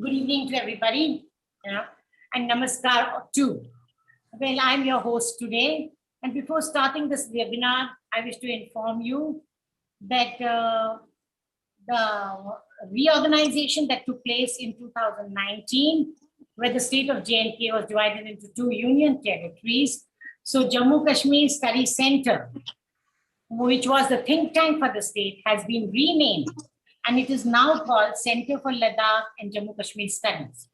Good evening to everybody, and namaskar too. Well, I'm your host today, and before starting this webinar, I wish to inform you that the reorganization that took place in 2019, where the state of J&K was divided into two union territories. So Jammu Kashmir Study Center, which was the think tank for the state, has been renamed, and it is now called Center for Ladakh and Jammu Kashmir Studies.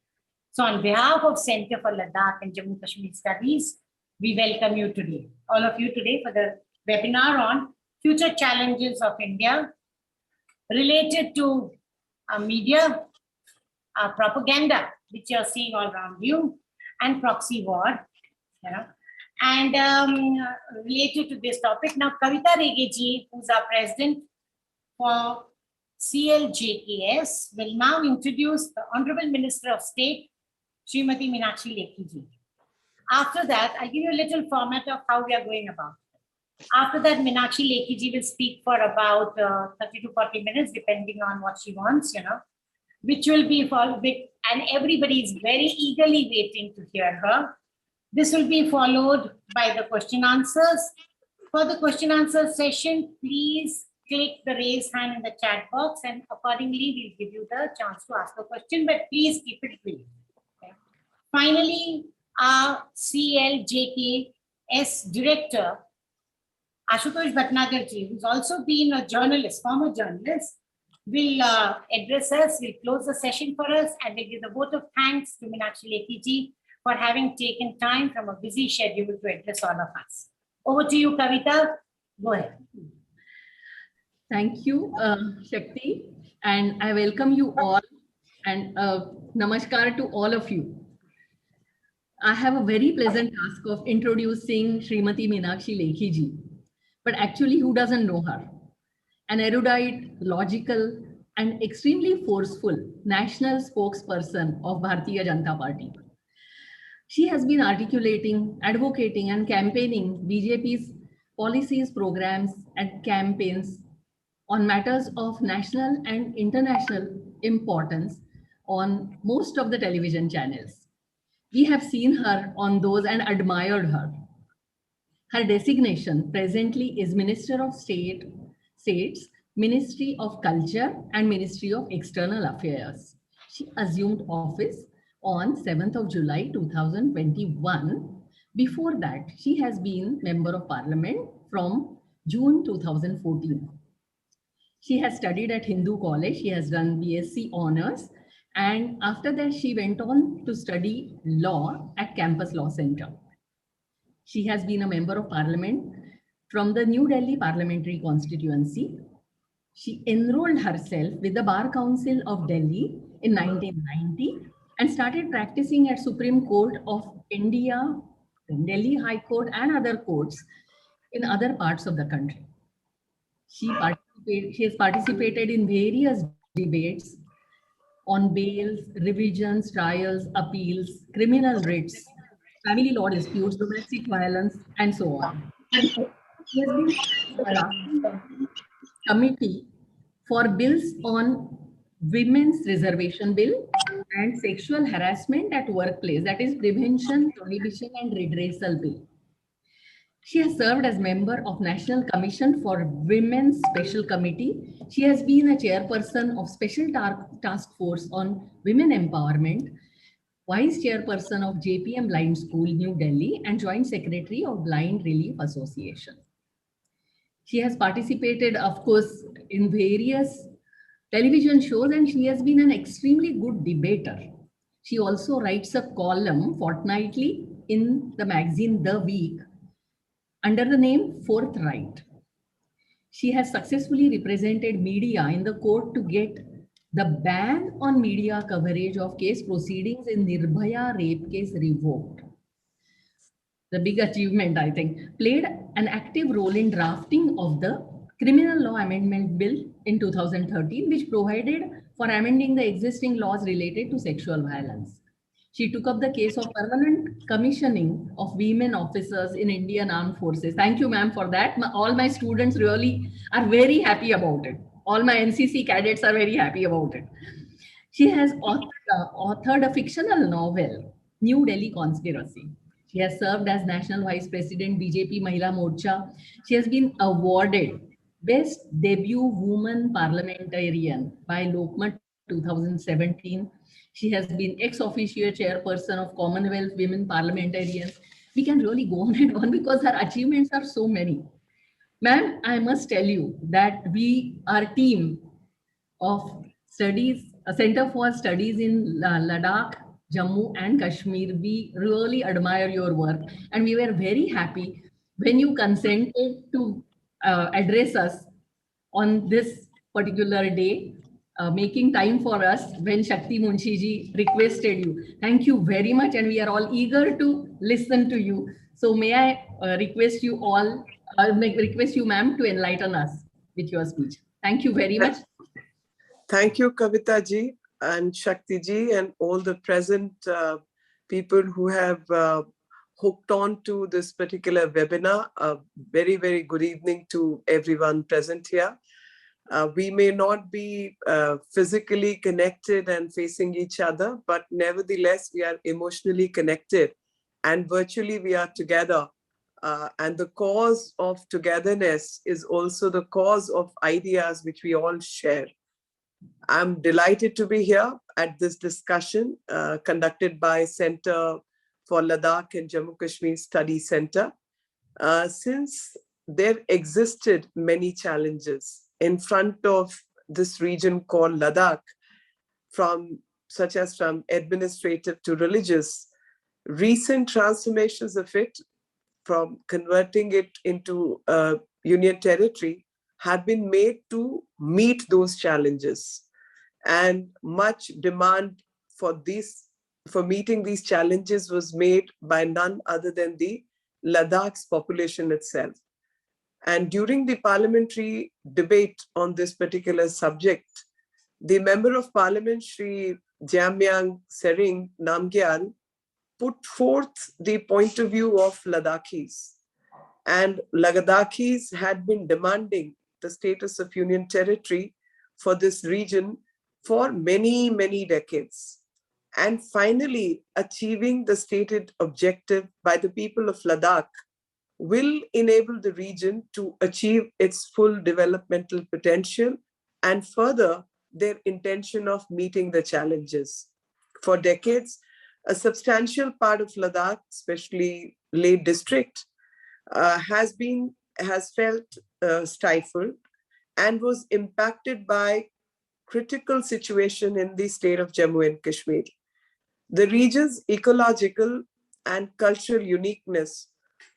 So on behalf of Center for Ladakh and Jammu Kashmir Studies, we welcome you today, all of you today, for the webinar on future challenges of India related to media, propaganda, which you're seeing all around you, and proxy war. And related to this topic, now Kavita Rege ji, who's our president for CLJKS, will now introduce the Honorable Minister of State, Srimati Meenakshi Lekhi ji. After that, I'll give you a little format of how we are going about it. After that, Meenakshi Lekhi ji will speak for about 30 to 40 minutes, depending on what she wants, which will be followed, and everybody is very eagerly waiting to hear her. This will be followed by the question answers. For the question answer session, please click the raise hand in the chat box, and accordingly, we'll give you the chance to ask a question, but please keep it brief. Okay. Finally, our CLJKS director, Ashutosh Bhatnagar ji, who's also been a journalist, former journalist, will address us, will close the session for us, and will give the vote of thanks to Meenakshi Lekhi ji for having taken time from a busy schedule to address all of us. Over to you, Kavita. Go ahead. Thank you, Shakti, and I welcome you all, and namaskar to all of you. I have a very pleasant task of introducing Srimati Meenakshi Lekhi ji, but actually who doesn't know her? An erudite, logical, and extremely forceful national spokesperson of Bharatiya Janata Party. She has been articulating, advocating, and campaigning BJP's policies, programs, and campaigns on matters of national and international importance on most of the television channels. We have seen her on those and admired her. Her designation presently is Minister of States, Ministry of Culture, and Ministry of External Affairs. She assumed office on 7th of July 2021. Before that, she has been Member of Parliament from June 2014. She has studied at Hindu College. She has done BSc Honors. And after that, she went on to study law at Campus Law Center. She has been a Member of Parliament from the New Delhi Parliamentary Constituency. She enrolled herself with the Bar Council of Delhi in 1990 and started practicing at Supreme Court of India, Delhi High Court, and other courts in other parts of the country. She has participated in various debates on bails, revisions, trials, appeals, criminal writs, family law disputes, domestic violence, and so on. She has been a committee for bills on Women's Reservation Bill and Sexual Harassment at Workplace, that is Prevention, Prohibition, and Redressal Bill. She has served as member of National Commission for Women's Special Committee. She has been a chairperson of Special Task Force on Women Empowerment, vice chairperson of JPM Blind School, New Delhi, and joint secretary of Blind Relief Association. She has participated, of course, in various television shows, and she has been an extremely good debater. She also writes a column fortnightly in the magazine The Week under the name Fourth Right. She has successfully represented media in the court to get the ban on media coverage of case proceedings in Nirbhaya rape case revoked. The big achievement, I think. Played an active role in drafting of the Criminal Law Amendment Bill in 2013, which provided for amending the existing laws related to sexual violence. She took up the case of permanent commissioning of women officers in Indian Armed Forces. Thank you, ma'am, for that. All my students really are very happy about it. All my NCC cadets are very happy about it. She has authored a fictional novel, New Delhi Conspiracy. She has served as National Vice President, BJP Mahila Morcha. She has been awarded Best Debut Woman Parliamentarian by Lokmat 2017. She has been ex officio chairperson of Commonwealth Women Parliamentarians. We can really go on and on because her achievements are so many. Ma'am, I must tell you that our team of studies, a Center for Studies in Ladakh, Jammu and Kashmir. We really admire your work, and we were very happy when you consented to address us on this particular day, making time for us when Shakti Munshi requested you. Thank you very much, and we are all eager to listen to you. So may I request you all, request you, ma'am, to enlighten us with your speech. Thank you very much. Thank you, Kavita ji and Shakti ji and all the present people who have hooked on to this particular webinar. Very, very good evening to everyone present here. We may not be physically connected and facing each other, but nevertheless, we are emotionally connected and virtually we are together. And the cause of togetherness is also the cause of ideas which we all share. I'm delighted to be here at this discussion conducted by Center for Ladakh and Jammu Kashmir Study Center. Since there existed many challenges in front of this region called Ladakh, such as from administrative to religious, recent transformations of it, from converting it into a union territory, have been made to meet those challenges. And much demand for meeting these challenges was made by none other than the Ladakh's population itself. And during the parliamentary debate on this particular subject, the Member of Parliament, Shri Jamyang Sering Namgyal, put forth the point of view of Ladakhis. And Ladakhis had been demanding the status of union territory for this region for many, many decades. And finally, achieving the stated objective by the people of Ladakh will enable the region to achieve its full developmental potential and further their intention of meeting the challenges. For decades, a substantial part of Ladakh, especially Leh district, has felt stifled and was impacted by critical situation in the state of Jammu and Kashmir. The region's ecological and cultural uniqueness,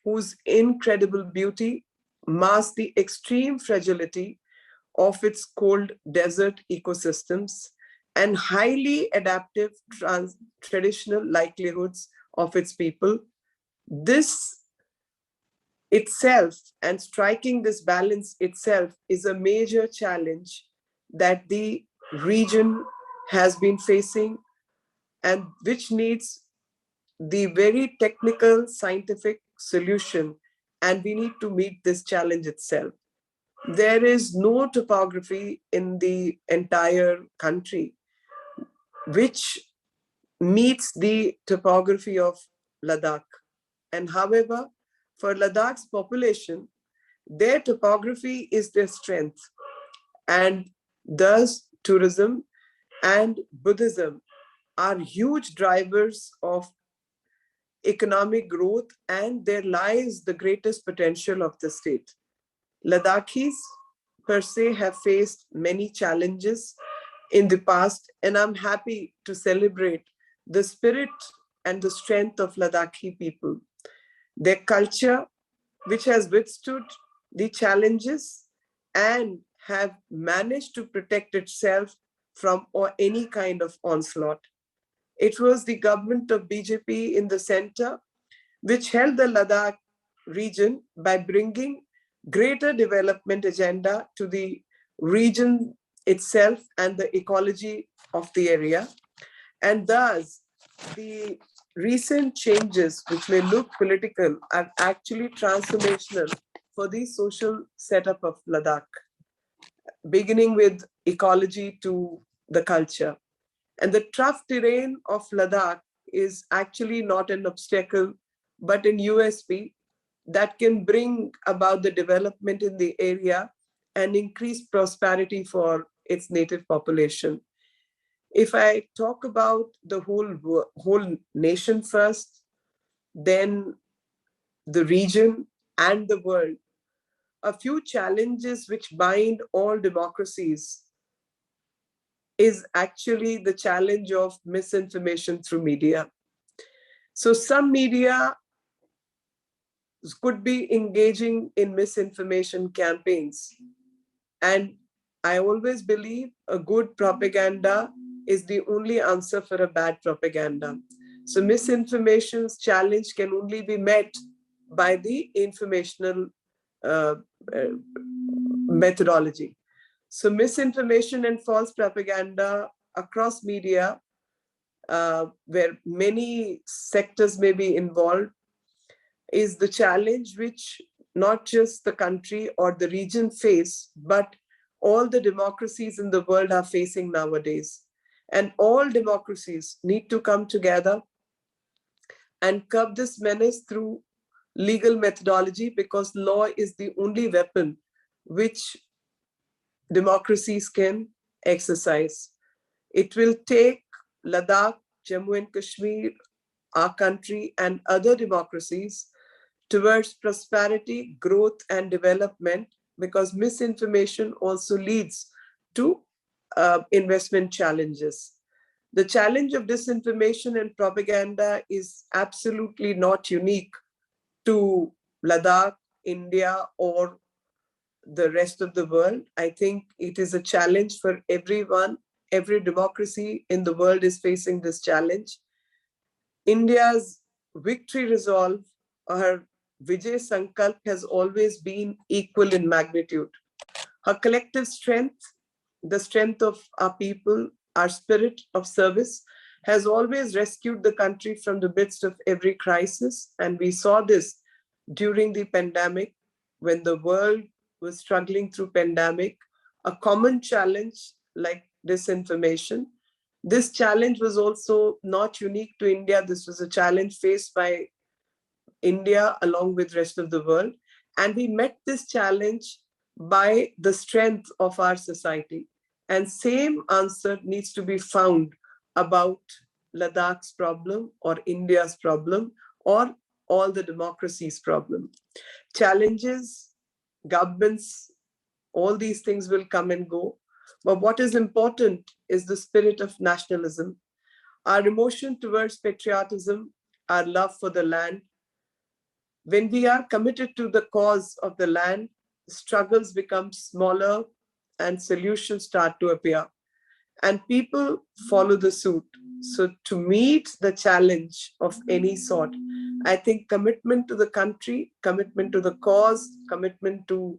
whose incredible beauty masks the extreme fragility of its cold desert ecosystems and highly adaptive traditional livelihoods of its people. This itself, and striking this balance itself, is a major challenge that the region has been facing and which needs the very technical scientific solution, and we need to meet this challenge itself. There is no topography in the entire country which meets the topography of Ladakh. And however, for Ladakh's population, their topography is their strength. And thus tourism and Buddhism are huge drivers of economic growth, and there lies the greatest potential of the state. Ladakhis per se have faced many challenges in the past, and I'm happy to celebrate the spirit and the strength of Ladakhi people. Their culture, which has withstood the challenges and have managed to protect itself from any kind of onslaught. It was the government of BJP in the center which held the Ladakh region by bringing greater development agenda to the region itself and the ecology of the area. And thus, the recent changes, which may look political, are actually transformational for the social setup of Ladakh, beginning with ecology to the culture. And the tough terrain of Ladakh is actually not an obstacle, but an USP that can bring about the development in the area and increase prosperity for its native population. If I talk about the whole nation first, then the region and the world, a few challenges which bind all democracies is actually the challenge of misinformation through media. So some media could be engaging in misinformation campaigns. And I always believe a good propaganda is the only answer for a bad propaganda. So misinformation's challenge can only be met by the informational methodology. So misinformation and false propaganda across media, where many sectors may be involved, is the challenge which not just the country or the region face, but all the democracies in the world are facing nowadays. And all democracies need to come together and curb this menace through legal methodology, because law is the only weapon which democracies can exercise. It will take Ladakh, Jammu and Kashmir, our country, and other democracies towards prosperity, growth, and development, because misinformation also leads to investment challenges. The challenge of disinformation and propaganda is absolutely not unique to Ladakh, India, or the rest of the world. I think it is a challenge for everyone. Every democracy in the world is facing this challenge. India's victory resolve, her Vijay Sankalp, has always been equal in magnitude. Her collective strength, the strength of our people, our spirit of service, has always rescued the country from the midst of every crisis. And we saw this during the pandemic, when the world was struggling through pandemic, a common challenge like disinformation. This challenge was also not unique to India. This was a challenge faced by India along with rest of the world. And we met this challenge by the strength of our society. And same answer needs to be found about Ladakh's problem or India's problem or all the democracies' problem. Challenges, governments, all these things will come and go. But what is important is the spirit of nationalism, our emotion towards patriotism, our love for the land. When we are committed to the cause of the land, struggles become smaller and solutions start to appear. And people follow the suit. So to meet the challenge of any sort, I think commitment to the country, commitment to the cause, commitment to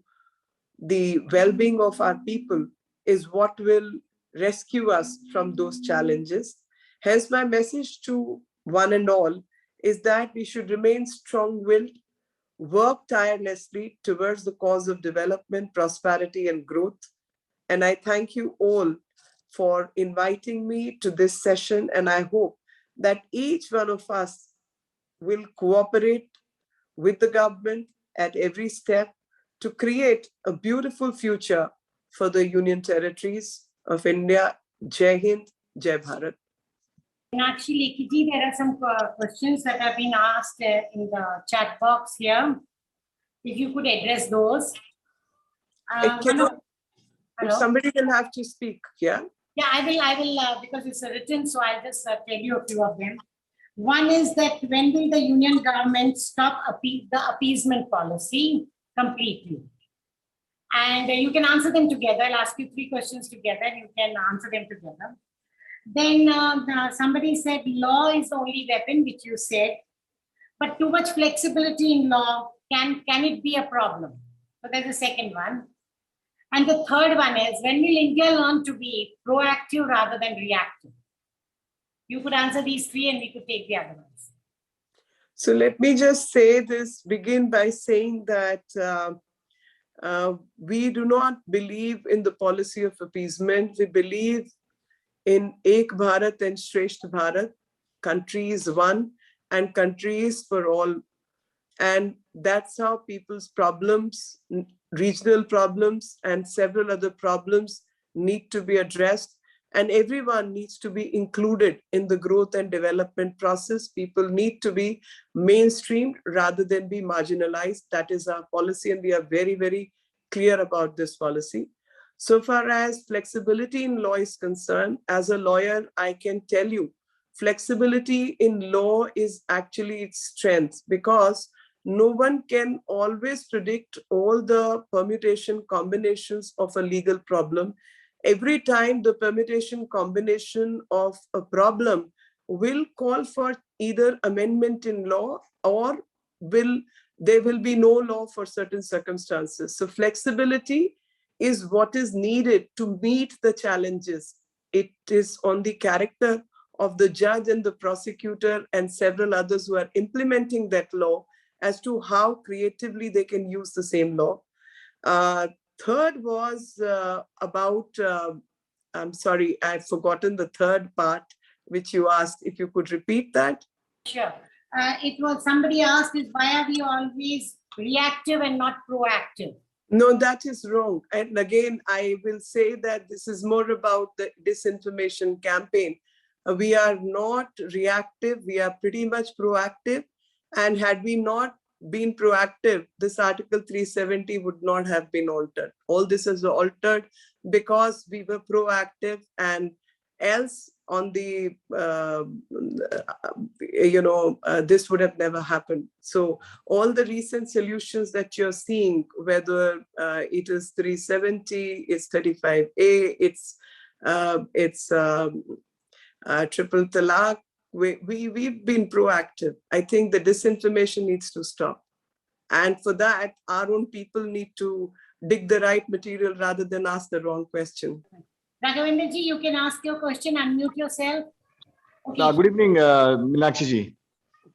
the well-being of our people is what will rescue us from those challenges. Hence, my message to one and all is that we should remain strong-willed, work tirelessly towards the cause of development, prosperity, and growth. And I thank you all for inviting me to this session. And I hope that each one of us will cooperate with the government at every step to create a beautiful future for the Union Territories of India. Jai Hind, Jai Bharat. Meenakshi Lekhi, there are some questions that have been asked in the chat box here. If you could address those. If somebody will have to speak, yeah? Yeah, I will, because it's written, so I'll just tell you a few of them. One is that when will the union government stop the appeasement policy completely? And you can answer them together. I'll ask you 3 questions together. You can answer them together. Then somebody said law is the only weapon, which you said, but too much flexibility in law, can it be a problem? So there's the second one. And the third one is, when will India learn to be proactive rather than reactive? You could answer these 3 and we could take the other ones. So let me just say this, begin by saying that we do not believe in the policy of appeasement. We believe in Ek Bharat and Shresth Bharat, country is one and country is for all. And that's how people's problems, regional problems and several other problems need to be addressed. And everyone needs to be included in the growth and development process. People need to be mainstreamed rather than be marginalized. That is our policy, and we are very, very clear about this policy. So far as flexibility in law is concerned, as a lawyer, I can tell you, flexibility in law is actually its strength, because no one can always predict all the permutation combinations of a legal problem. Every time the permutation combination of a problem will call for either amendment in law, or there will be no law for certain circumstances. So flexibility is what is needed to meet the challenges. It is on the character of the judge and the prosecutor and several others who are implementing that law as to how creatively they can use the same law. Third was about, I'm sorry, I've forgotten the third part, which you asked, if you could repeat that. Sure. It was, somebody asked, is why are we always reactive and not proactive? No, that is wrong. And again, I will say that this is more about the disinformation campaign. We are not reactive, we are pretty much proactive. And had we not been proactive, this Article 370 would not have been altered. All this is altered because we were proactive, and else on the, this would have never happened. So all the recent solutions that you're seeing, whether it is 370, it's 35A, it's triple talaq, we've been proactive. I think the disinformation needs to stop. And for that, our own people need to dig the right material rather than ask the wrong question. Raghavendra ji, you can ask your question, unmute yourself. Okay. Good evening, Meenakshi ji.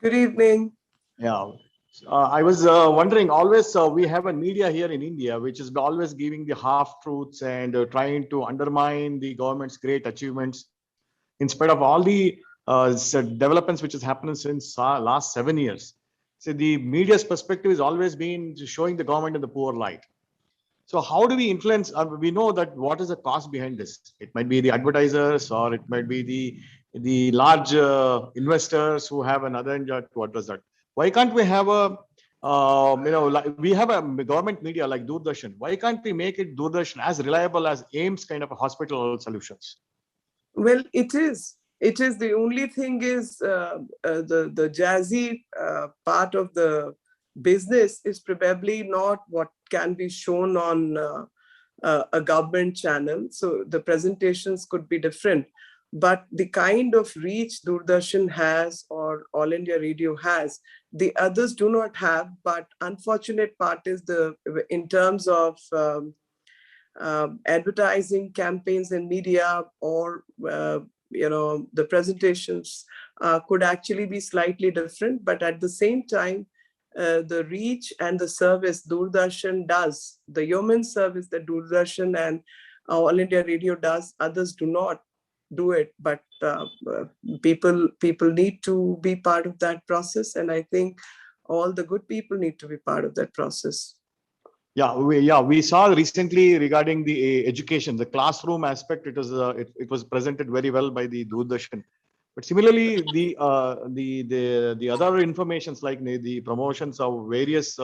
Good evening. Yeah, I was wondering, always we have a media here in India, which is always giving the half-truths and trying to undermine the government's great achievements, in spite of all the developments which has happened since last 7 years. So the media's perspective has always been showing the government in the poor light. So how do we influence? We know that what is the cost behind this? It might be the advertisers, or it might be the large investors who have another agenda to address that. Why can't we have we have a government media like Doordarshan? Why can't we make it Doordarshan as reliable as AIIMS kind of a hospital solutions? Well, it is. It is. The only thing is the jazzy part of the business is probably not what can be shown on a government channel. So the presentations could be different. But the kind of reach Doordarshan has or All India Radio has, the others do not have. But unfortunate part is in terms of advertising campaigns and media, or the presentations could actually be slightly different. But at the same time, the reach and the service Doordarshan does, the yeoman service that Doordarshan and All India Radio does, others do not do it. But people need to be part of that process, and I think all the good people need to be part of that process. Yeah, we saw recently regarding the education, the classroom aspect. It was presented very well by the Doordarshan. But similarly, the other informations like the promotions of various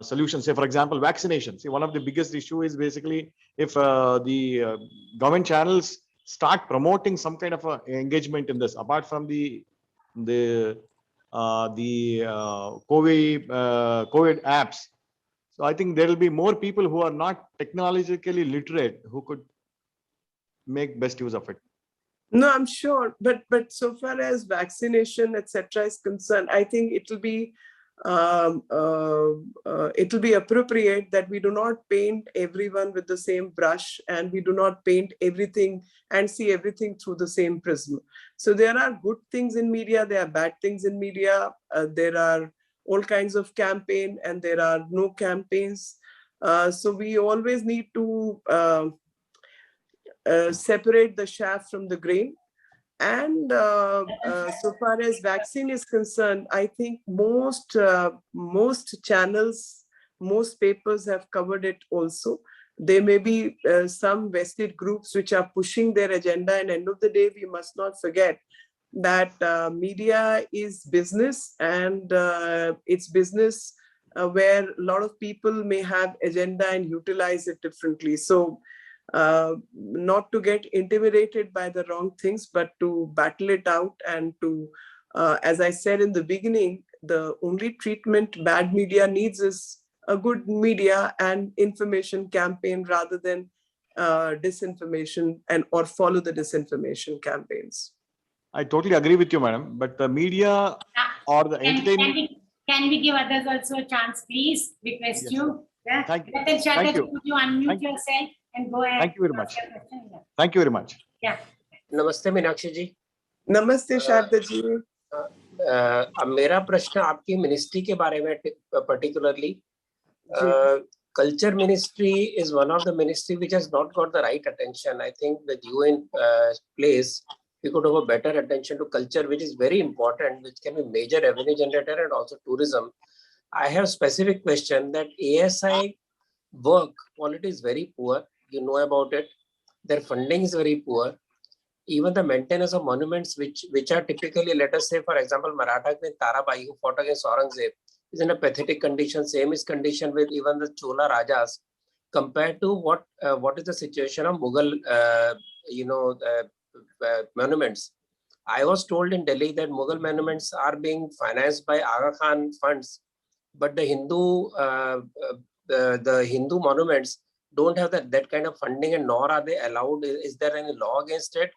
solutions. Say, for example, vaccination. See, one of the biggest issue is basically if the government channels start promoting some kind of engagement in this, apart from the COVID apps. So I think there will be more people who are not technologically literate who could make best use of it. No, I'm sure, but so far as vaccination, etc., is concerned, I think it will be appropriate that we do not paint everyone with the same brush, and we do not paint everything and see everything through the same prism. So there are good things in media, there are bad things in media, there are all kinds of campaign, and there are no campaigns. So we always need to separate the chaff from the grain. And so far as vaccine is concerned, I think most channels, most papers have covered it also. There may be some vested groups which are pushing their agenda, and end of the day, we must not forget that media is business, and it's business where a lot of people may have agenda and utilize it differently. So not to get intimidated by the wrong things, but to battle it out and to, as I said in the beginning, the only treatment bad media needs is a good media and information campaign rather than disinformation and or follow the disinformation campaigns. I totally agree with you, madam. But the media or the entertainment. Can we give others also a chance, please? Request Yes, you. Yeah. Thank you. Ratan Shah, Thank you. could you unmute Thank you. yourself and go ahead? Thank you very ask much. your question? Yeah. Thank you very much. Yeah. नमस्ते मीनाक्षी जी। Namaste, Sharda ji. अब मेरा प्रश्न आपकी ministry के बारे में particularly. Culture ministry is one of the ministry which has not got the right attention. I think with you in place, we could have a better attention to culture, which is very important, which can be major revenue generator and also tourism. I have specific question that ASI work quality is very poor. You know about it. Their funding is very poor. Even the maintenance of monuments, which are typically, let us say, for example, Maratha Queen Tarabai, who fought against Aurangzeb, is in a pathetic condition. Same is condition with even the Chola Rajas, compared to what is the situation of Mughal, monuments. I was told in Delhi that Mughal monuments are being financed by Aga Khan funds, but the Hindu monuments don't have that kind of funding, and nor are they allowed. Is there any law against it,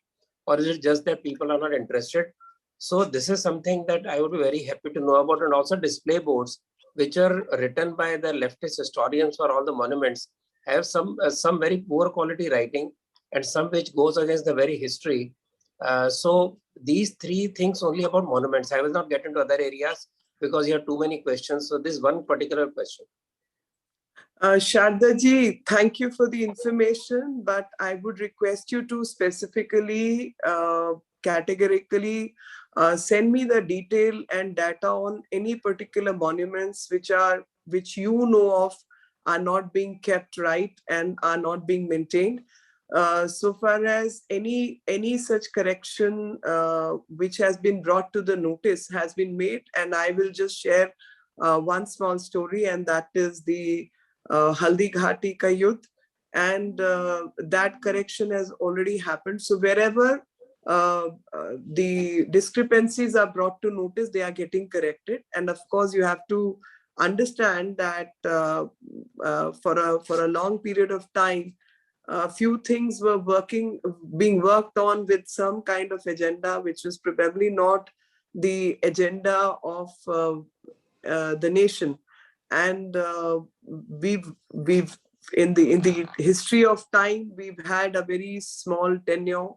or is it just that people are not interested? So this is something that I would be very happy to know about. And also display boards, which are written by the leftist historians for all the monuments, have some very poor quality writing, and some which goes against the very history. So these three things only about monuments. I will not get into other areas because you have too many questions. So this one particular question. Sharda ji, thank you for the information, but I would request you to specifically, categorically send me the detail and data on any particular monuments which you know of are not being kept right and are not being maintained. So far as any such correction which has been brought to the notice has been made, and I will just share one small story, and that is the Haldi Ghati ka Yudh, and that correction has already happened. So wherever the discrepancies are brought to notice, they are getting corrected. And of course, you have to understand that for a long period of time, a few things were being worked on with some kind of agenda, which was probably not the agenda of the nation. And we've in the history of time, we've had a very small tenure,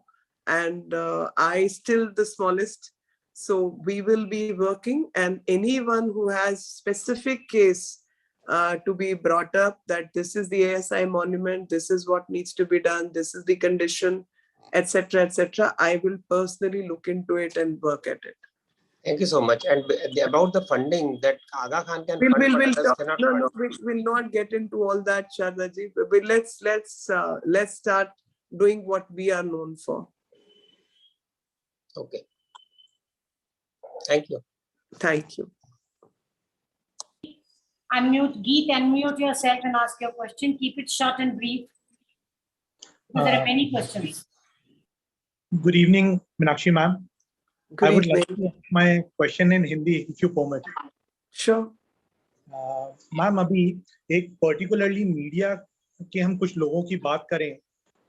and I still the smallest. So we will be working, and anyone who has specific case to be brought up that this is the ASI monument, this is what needs to be done, this is the condition, etc., etc., I will personally look into it and work at it. Thank you so much. And about the funding that Aga Khan can fund, We'll but others cannot fund. No, we'll not get into all that, Sharda ji. But let's start doing what we are known for. Okay. Thank you. Thank you. Unmute yourself and ask your question. Keep it short and brief. If there are many questions. Good evening, Meenakshi ma'am. Good I would evening. like to ask my question in Hindi, if you permit. Sure. Ma'am अभी एक particularly media के हम कुछ लोगों की बात करें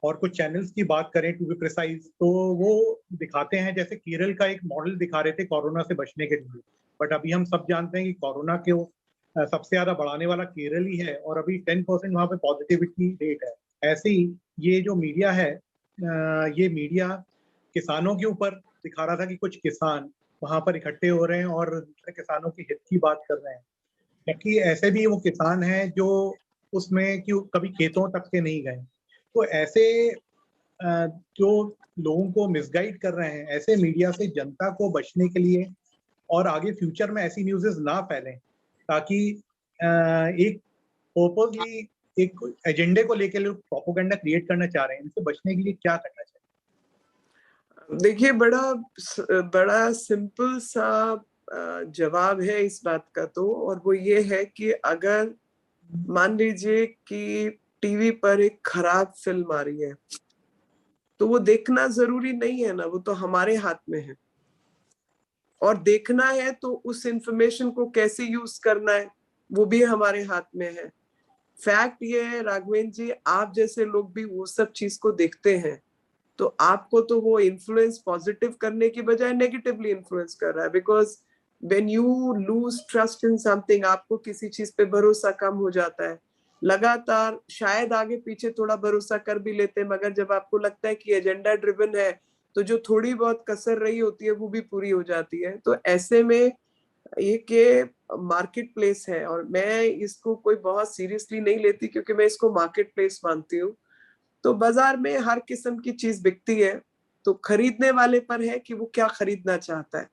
और कुछ चैनल्स की बात करें टू बी प्रिसाइज, तो वो दिखाते हैं जैसे केरल का एक मॉडल दिखा रहे थे कोरोना से बचने के लिए, बट अभी हम सब जानते हैं कि कोरोना के सबसे ज्यादा बढ़ाने वाला केरल ही है और अभी 10% वहाँ पे पॉजिटिविटी रेट है। ऐसे ही ये जो मीडिया है, ये मीडिया किसानों के ऊपर दिखा रहा था कि कुछ किसान वहां पर इकट्ठे हो रहे हैं और दूसरे किसानों की हित की बात कर रहे हैं, क्योंकि ऐसे भी वो किसान हैं जो उसमें कि कभी खेतों तक के नहीं गए। तो ऐसे जो लोगों को मिसगाइड कर रहे हैं, ऐसे मीडिया से जनता को बचने के लिए और आगे फ्यूचर में ऐसी न्यूज़ ना फैलें, ताकि एक पर्पसली एक एजेंडे को लेकर लोग प्रोपेगेंडा क्रिएट करना चाह रहे हैं, इनसे बचने के लिए क्या करना चाहिए? देखिए, बड़ा सिंपल सा जवाब है इस बात का तो, और वो ये है कि अगर मान लीजिए कि टीवी पर एक खराब फिल्म आ रही है, तो वो देखना जरूरी नहीं है ना, वो तो हमारे हाथ में है। और देखना है तो उस इंफॉर्मेशन को कैसे यूज करना है वो भी हमारे हाथ में है। फैक्ट ये है राघवेंद्र जी, आप जैसे लोग भी वो सब चीज को देखते हैं, तो आपको तो वो इन्फ्लुएंस पॉजिटिव करने की बजाय नेगेटिवली इन्फ्लुएंस कर रहा है। Because when you lose trust in something, आपको किसी चीज पे भरोसा कम हो जाता है। लगातार शायद आगे पीछे थोड़ा भरोसा कर भी लेते हैं, मगर जब आपको लगता है कि एजेंडा ड्रिवन है, तो जो थोड़ी बहुत कसर रही होती है वो भी पूरी हो जाती है। तो ऐसे में ये मार्केट प्लेस है, और मैं इसको कोई बहुत सीरियसली नहीं लेती, क्योंकि मैं इसको मार्केट प्लेस मानती हूँ। तो बाजार में हर किस्म की चीज बिकती है, तो खरीदने वाले पर है कि वो क्या खरीदना चाहता है।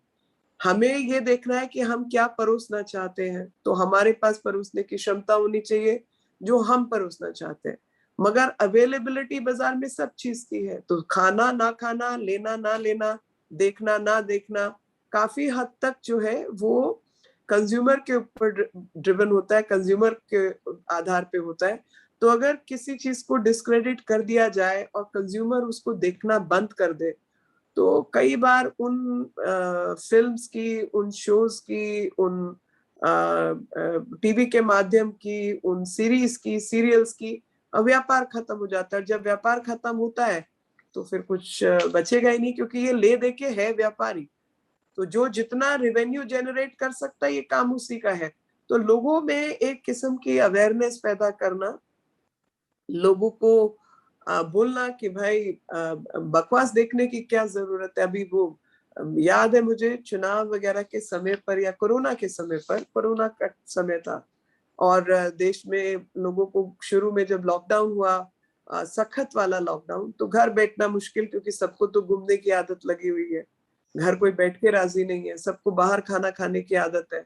हमें ये देखना है कि हम क्या परोसना चाहते हैं, तो हमारे पास परोसने की क्षमता होनी चाहिए जो हम परोसना चाहते हैं। मगर अवेलेबिलिटी बाजार में सब चीज की है, तो खाना ना खाना, लेना ना लेना, देखना ना देखना, काफी हद तक जो है वो कंज्यूमर के ऊपर ड्रिवन होता है, कंज्यूमर के आधार पे होता है। तो अगर किसी चीज को डिस्क्रेडिट कर दिया जाए और कंज्यूमर उसको देखना बंद कर दे, तो कई बार उन फिल्म्स की, उन शोज की, उन टीवी के माध्यम की, उन सीरीज की, सीरियल्स की व्यापार खत्म हो जाता है। जब व्यापार खत्म होता है तो फिर कुछ बचेगा ही नहीं, क्योंकि ये ले दे के है व्यापारी। तो जो जितना रेवेन्यू जनरेट कर सकता है, ये काम उसी का है। तो लोगों में एक किस्म की अवेयरनेस पैदा करना, लोगों को बोलना कि भाई बकवास देखने की क्या जरूरत है। अभी वो याद है मुझे, चुनाव वगैरह के समय पर या कोरोना के समय पर, कोरोना का समय था और देश में लोगों को शुरू में जब लॉकडाउन हुआ, सख्त वाला लॉकडाउन, तो घर बैठना मुश्किल, क्योंकि सबको तो घूमने की आदत लगी हुई है, घर कोई बैठ के राजी नहीं है, सबको बाहर खाना खाने की आदत है।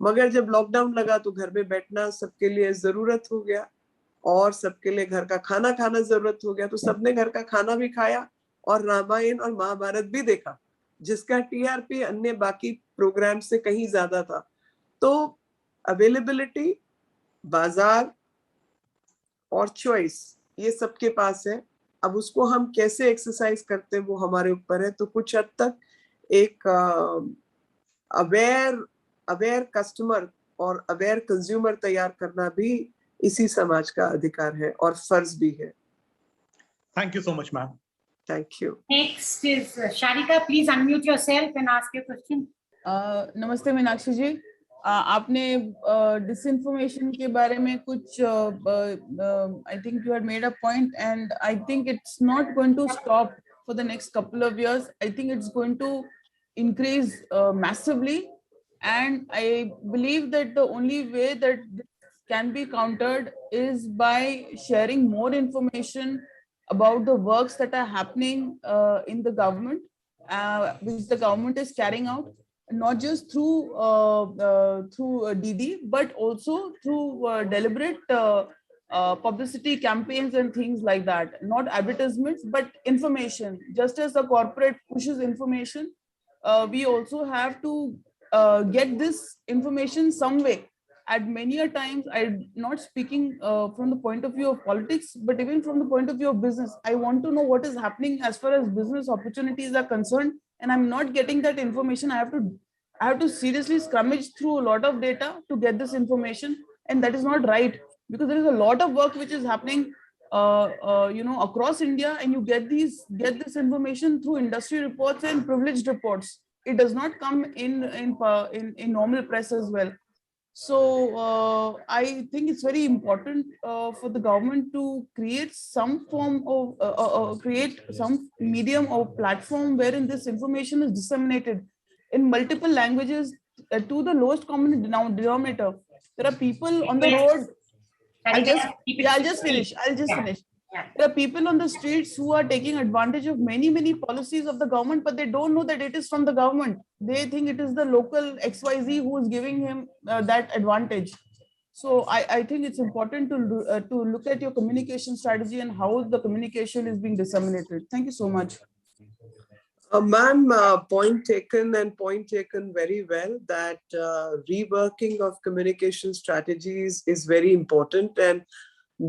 मगर जब लॉकडाउन लगा तो घर में बैठना सबके लिए जरूरत हो गया, और सबके लिए घर का खाना खाना जरूरत हो गया। तो सबने घर का खाना भी खाया और रामायण और महाभारत भी देखा, जिसका टीआरपी अन्य बाकी प्रोग्राम से कहीं ज्यादा था। तो अवेलेबिलिटी, बाजार और चॉइस, ये सबके पास है। अब उसको हम कैसे एक्सरसाइज करते हैं वो हमारे ऊपर है। तो कुछ हद तक एक अवेयर कस्टमर और अवेयर कंज्यूमर तैयार करना भी इसी समाज का अधिकार है और फर्ज भी है। Thank you so much, ma'am. Thank you. Next is Sharika. Please unmute yourself and ask your question. नमस्ते मीनाक्षी जी, आपने डिसइंफॉर्मेशन के बारे में कुछ I think you had made a point and I think it's not going to stop for the next couple of years. I think it's going to increase massively, and I believe that the only way that this can be countered is by sharing more information about the works that are happening in the government, which the government is carrying out, not just through DD, but also through deliberate publicity campaigns and things like that. Not advertisements, but information. Just as the corporate pushes information, we also have to get this information some way. At many a times, I'm not speaking from the point of view of politics, but even from the point of view of business. I want to know what is happening as far as business opportunities are concerned, and I'm not getting that information. I have to seriously scrummage through a lot of data to get this information, and that is not right, because there is a lot of work which is happening across India, and you get this information through industry reports and privileged reports. It does not come in normal press as well. So I think it's very important for the government to create some form of create some medium or platform wherein this information is disseminated in multiple languages to the lowest common denominator. There are people on the road. I'll just finish. Yeah. There are people on the streets who are taking advantage of many policies of the government, but they don't know that it is from the government. They think it is the local XYZ who is giving him that advantage. So I think it's important to look at your communication strategy and how the communication is being disseminated. Thank you so much. Ma'am, point taken and point taken very well that reworking of communication strategies is very important, and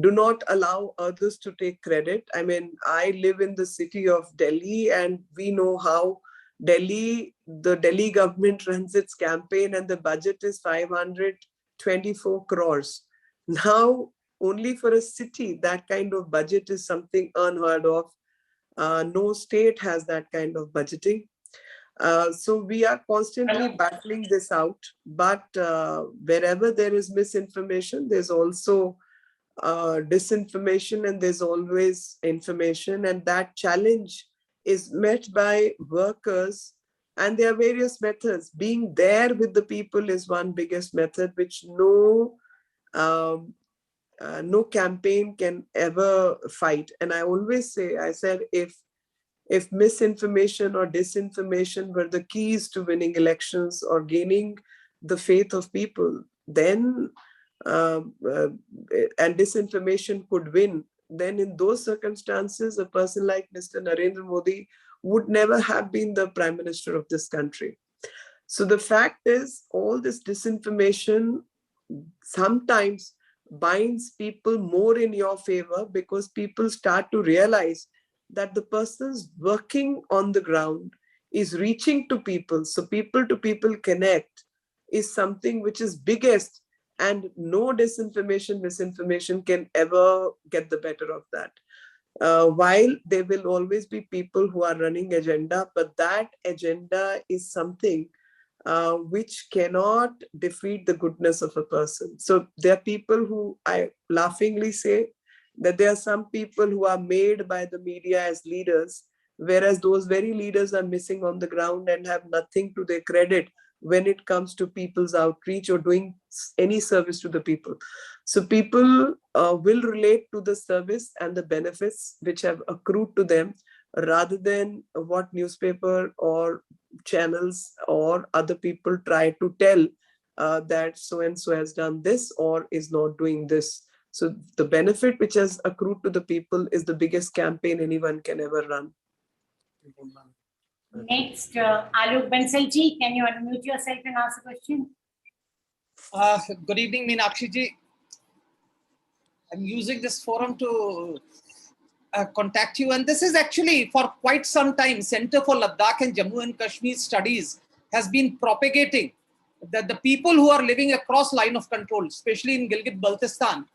do not allow others to take credit. I mean, I live in the city of Delhi, and we know how the Delhi government runs its campaign, and the budget is 524 crores. Now, only for a city, that kind of budget is something unheard of. No state has that kind of budgeting. So we are constantly battling this out, but wherever there is misinformation, there's also disinformation, and there's always information, and that challenge is met by workers, and there are various methods. Being there with the people is one biggest method, which no campaign can ever fight. And I always say, I said, if misinformation or disinformation were the keys to winning elections or gaining the faith of people, then and disinformation could win, then in those circumstances, a person like Mr. Narendra Modi would never have been the Prime Minister of this country. So the fact is, all this disinformation sometimes binds people more in your favor, because people start to realize that the person's working on the ground is reaching to people. So people to people connect is something which is biggest, and no disinformation, misinformation can ever get the better of that. While there will always be people who are running agenda, but that agenda is something which cannot defeat the goodness of a person. So there are people who, I laughingly say that there are some people who are made by the media as leaders, whereas those very leaders are missing on the ground and have nothing to their credit when it comes to people's outreach or doing any service to the people. So people will relate to the service and the benefits which have accrued to them, rather than what newspaper or channels or other people try to tell that so-and-so has done this or is not doing this. So the benefit which has accrued to the people is the biggest campaign anyone can ever run. Next, Alok Bansalji, can you unmute yourself and ask a question? Good evening, Meenakshi ji. I'm using this forum to contact you, and this is actually for quite some time. Center for Ladakh and Jammu and Kashmir Studies has been propagating that the people who are living across line of control, especially in Gilgit-Baltistan,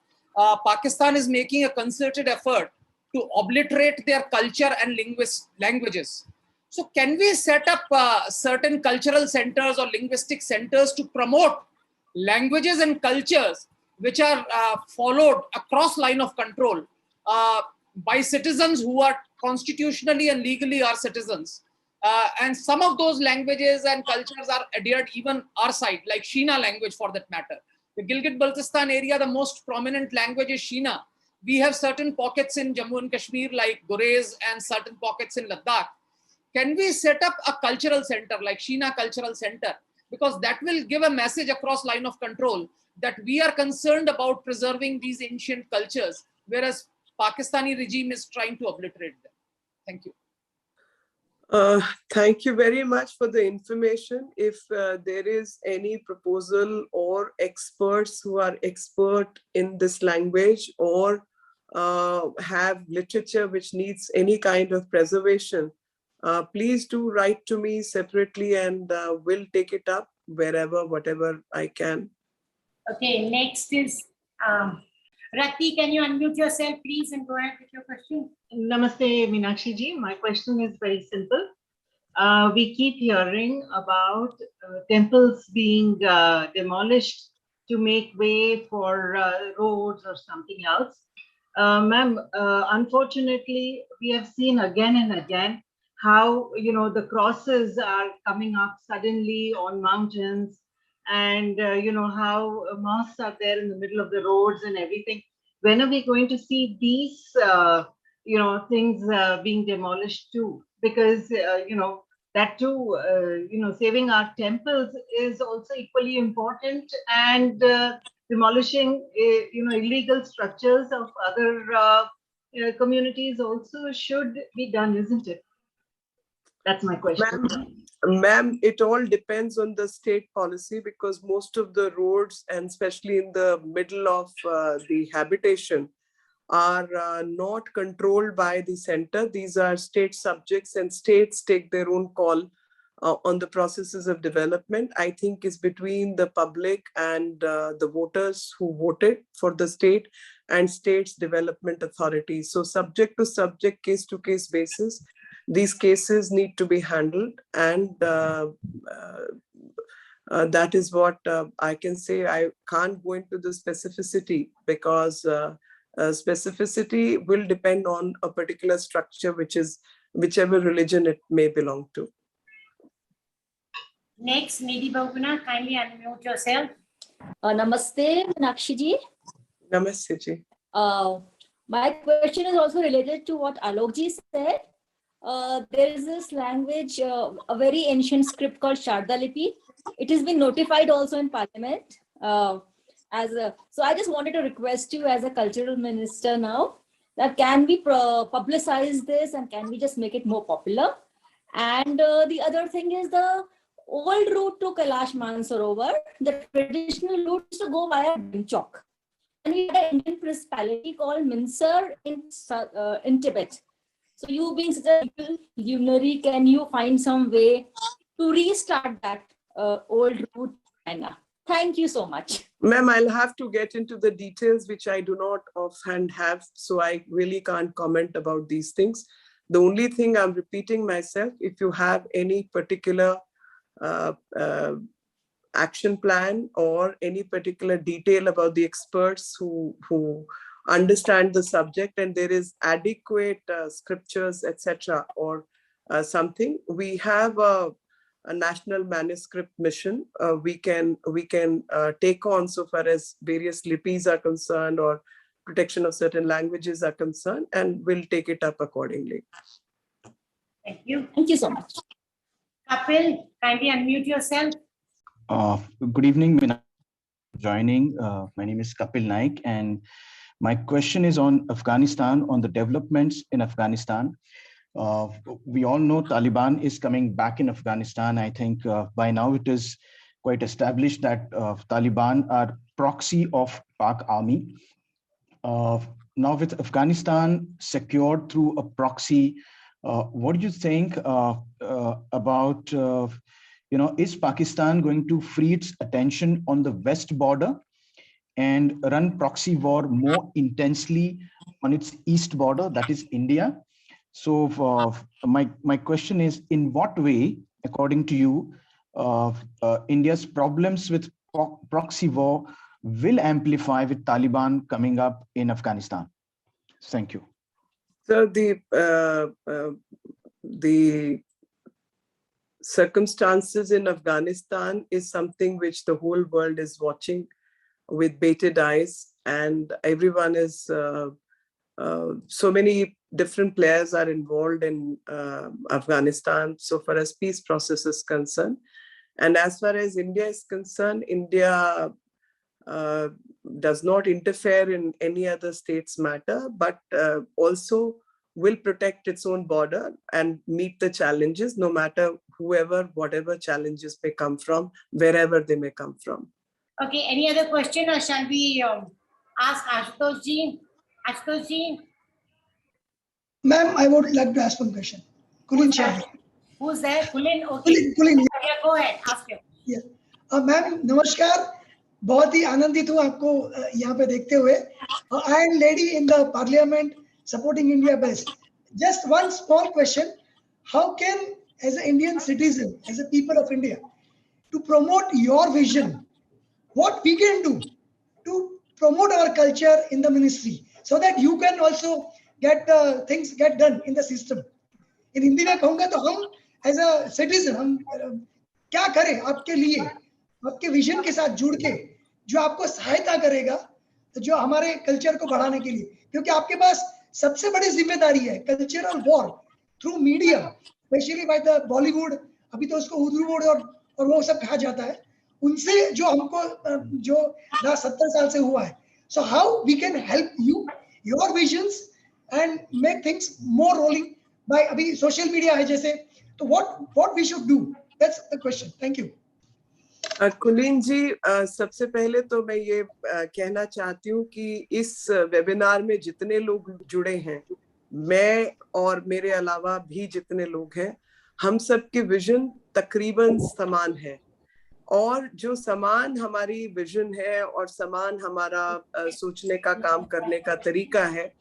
Pakistan is making a concerted effort to obliterate their culture and languages. So can we set up certain cultural centers or linguistic centers to promote languages and cultures which are followed across line of control by citizens who are constitutionally and legally our citizens? And some of those languages and cultures are adhered even our side, like Shina language for that matter. The Gilgit-Baltistan area, the most prominent language is Shina. We have certain pockets in Jammu and Kashmir like Gurez and certain pockets in Ladakh. Can we set up a cultural center like Shina Cultural Center? Because that will give a message across line of control that we are concerned about preserving these ancient cultures, whereas Pakistani regime is trying to obliterate them. Thank you. Thank you very much for the information. If there is any proposal or experts who are expert in this language or have literature which needs any kind of preservation, please do write to me separately, and we'll take it up wherever, whatever I can. Okay, next is Rati. Can you unmute yourself, please, and go ahead with your question? Namaste, Meenakshi ji. My question is very simple. We keep hearing about temples being demolished to make way for roads or something else. Ma'am, unfortunately, we have seen again and again how, the crosses are coming up suddenly on mountains, and, how mosques are there in the middle of the roads and everything. when are we going to see these, things being demolished too? Because, that too, saving our temples is also equally important, and demolishing, illegal structures of other communities also should be done, isn't it? That's my question. Ma'am, it all depends on the state policy, because most of the roads, and especially in the middle of the habitation, are not controlled by the center. These are state subjects, and states take their own call on the processes of development. I think is between the public and the voters who voted for the state and state's development authorities. So subject to subject, case to case basis, these cases need to be handled, and that is what I can say. I can't go into the specificity, because specificity will depend on a particular structure, which is whichever religion it may belong to. Next, Nidhi Bahuguna, kindly unmute yourself. Namaste, Meenakshi ji. Namaste ji. My question is also related to what Alok ji said. There is this language, a very ancient script called Sharda Lipi. It has been notified also in Parliament. So I just wanted to request you as a cultural minister now, that can we publicize this, and can we just make it more popular? And the other thing is the old route to Kailash Mansarovar, the traditional route is to go via Dimchok. And we had an Indian principality called Minsar in Tibet. So you being such a luminary, can you find some way to restart that old route? Thank you so much. Ma'am, I'll have to get into the details, which I do not offhand have, so I really can't comment about these things. The only thing I'm repeating myself, if you have any particular action plan or any particular detail about the experts who understand the subject, and there is adequate scriptures, etc., or something, we have a national manuscript mission we can take on, so far as various lipis are concerned or protection of certain languages are concerned, and we'll take it up accordingly. Thank you. Thank you so much. Kapil, kindly unmute yourself. Good evening, joining. My name is Kapil Naik, and my question is on Afghanistan, on the developments in Afghanistan. We all know Taliban is coming back in Afghanistan. I think by now it is quite established that Taliban are proxy of Pak army. Now with Afghanistan secured through a proxy, what do you think about, is Pakistan going to free its attention on the west border and run proxy war more intensely on its east border, that is India? So my question is, in what way, according to you, India's problems with proxy war will amplify with Taliban coming up in Afghanistan? Thank you. So the circumstances in Afghanistan is something which the whole world is watching with bated eyes, and everyone is so many different players are involved in Afghanistan so far as peace process is concerned. And as far as India is concerned, India does not interfere in any other state's matter, but also will protect its own border and meet the challenges, no matter whatever challenges may come from, wherever they may come from. Okay, any other question, or shall we ask Ashutosh ji? Ashutosh ji? Ma'am, I would like to ask one question. Kulin Sharma. Who's there? Kulin? Okay. Kulin. Yeah, go ahead, ask him. Yeah. Ma'am, namaskar. बहुत ही आनंदित हूँ आपको यहाँ पे देखते हुए. Iron lady in the parliament supporting India best. Just one small question. How can, as an Indian citizen, as a people of India, to promote your vision, what we can do to promote our culture in the ministry, so that you can also get things get done in the system? In Hindi में कहूँगा तो हम as a citizen हम क्या करें आपके लिए, आपके विजन के साथ जुड़ के जो आपको सहायता करेगा, जो हमारे कल्चर को बढ़ाने के लिए, क्योंकि आपके पास सबसे बड़ी जिम्मेदारी है cultural war through media, specially by the Bollywood, अभी तो उसको उर्दू और वो सब कहा जाता है, उनसे जो हमको जो 70 साल से हुआ है. So how we can help you, your visions, and make things more rolling by अभी social media है जैसे, तो what we should do? That's the question. Thank you. कुलीन जी, सबसे पहले तो मैं ये कहना चाहती हूँ कि इस वेबिनार में जितने लोग जुड़े हैं, मैं और मेरे अलावा भी जितने लोग हैं, हम सब के विजन तकरीबन समान है, और जो समान हमारी विजन है और समान हमारा सोचने का, काम करने का तरीका है,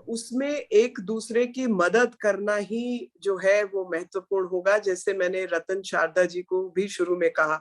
उसमें एक दूसरे की मदद करना ही जो है वो महत्वपूर्ण होगा. जैसे मैंने रतन शारदा जी को भी शुरू में कहा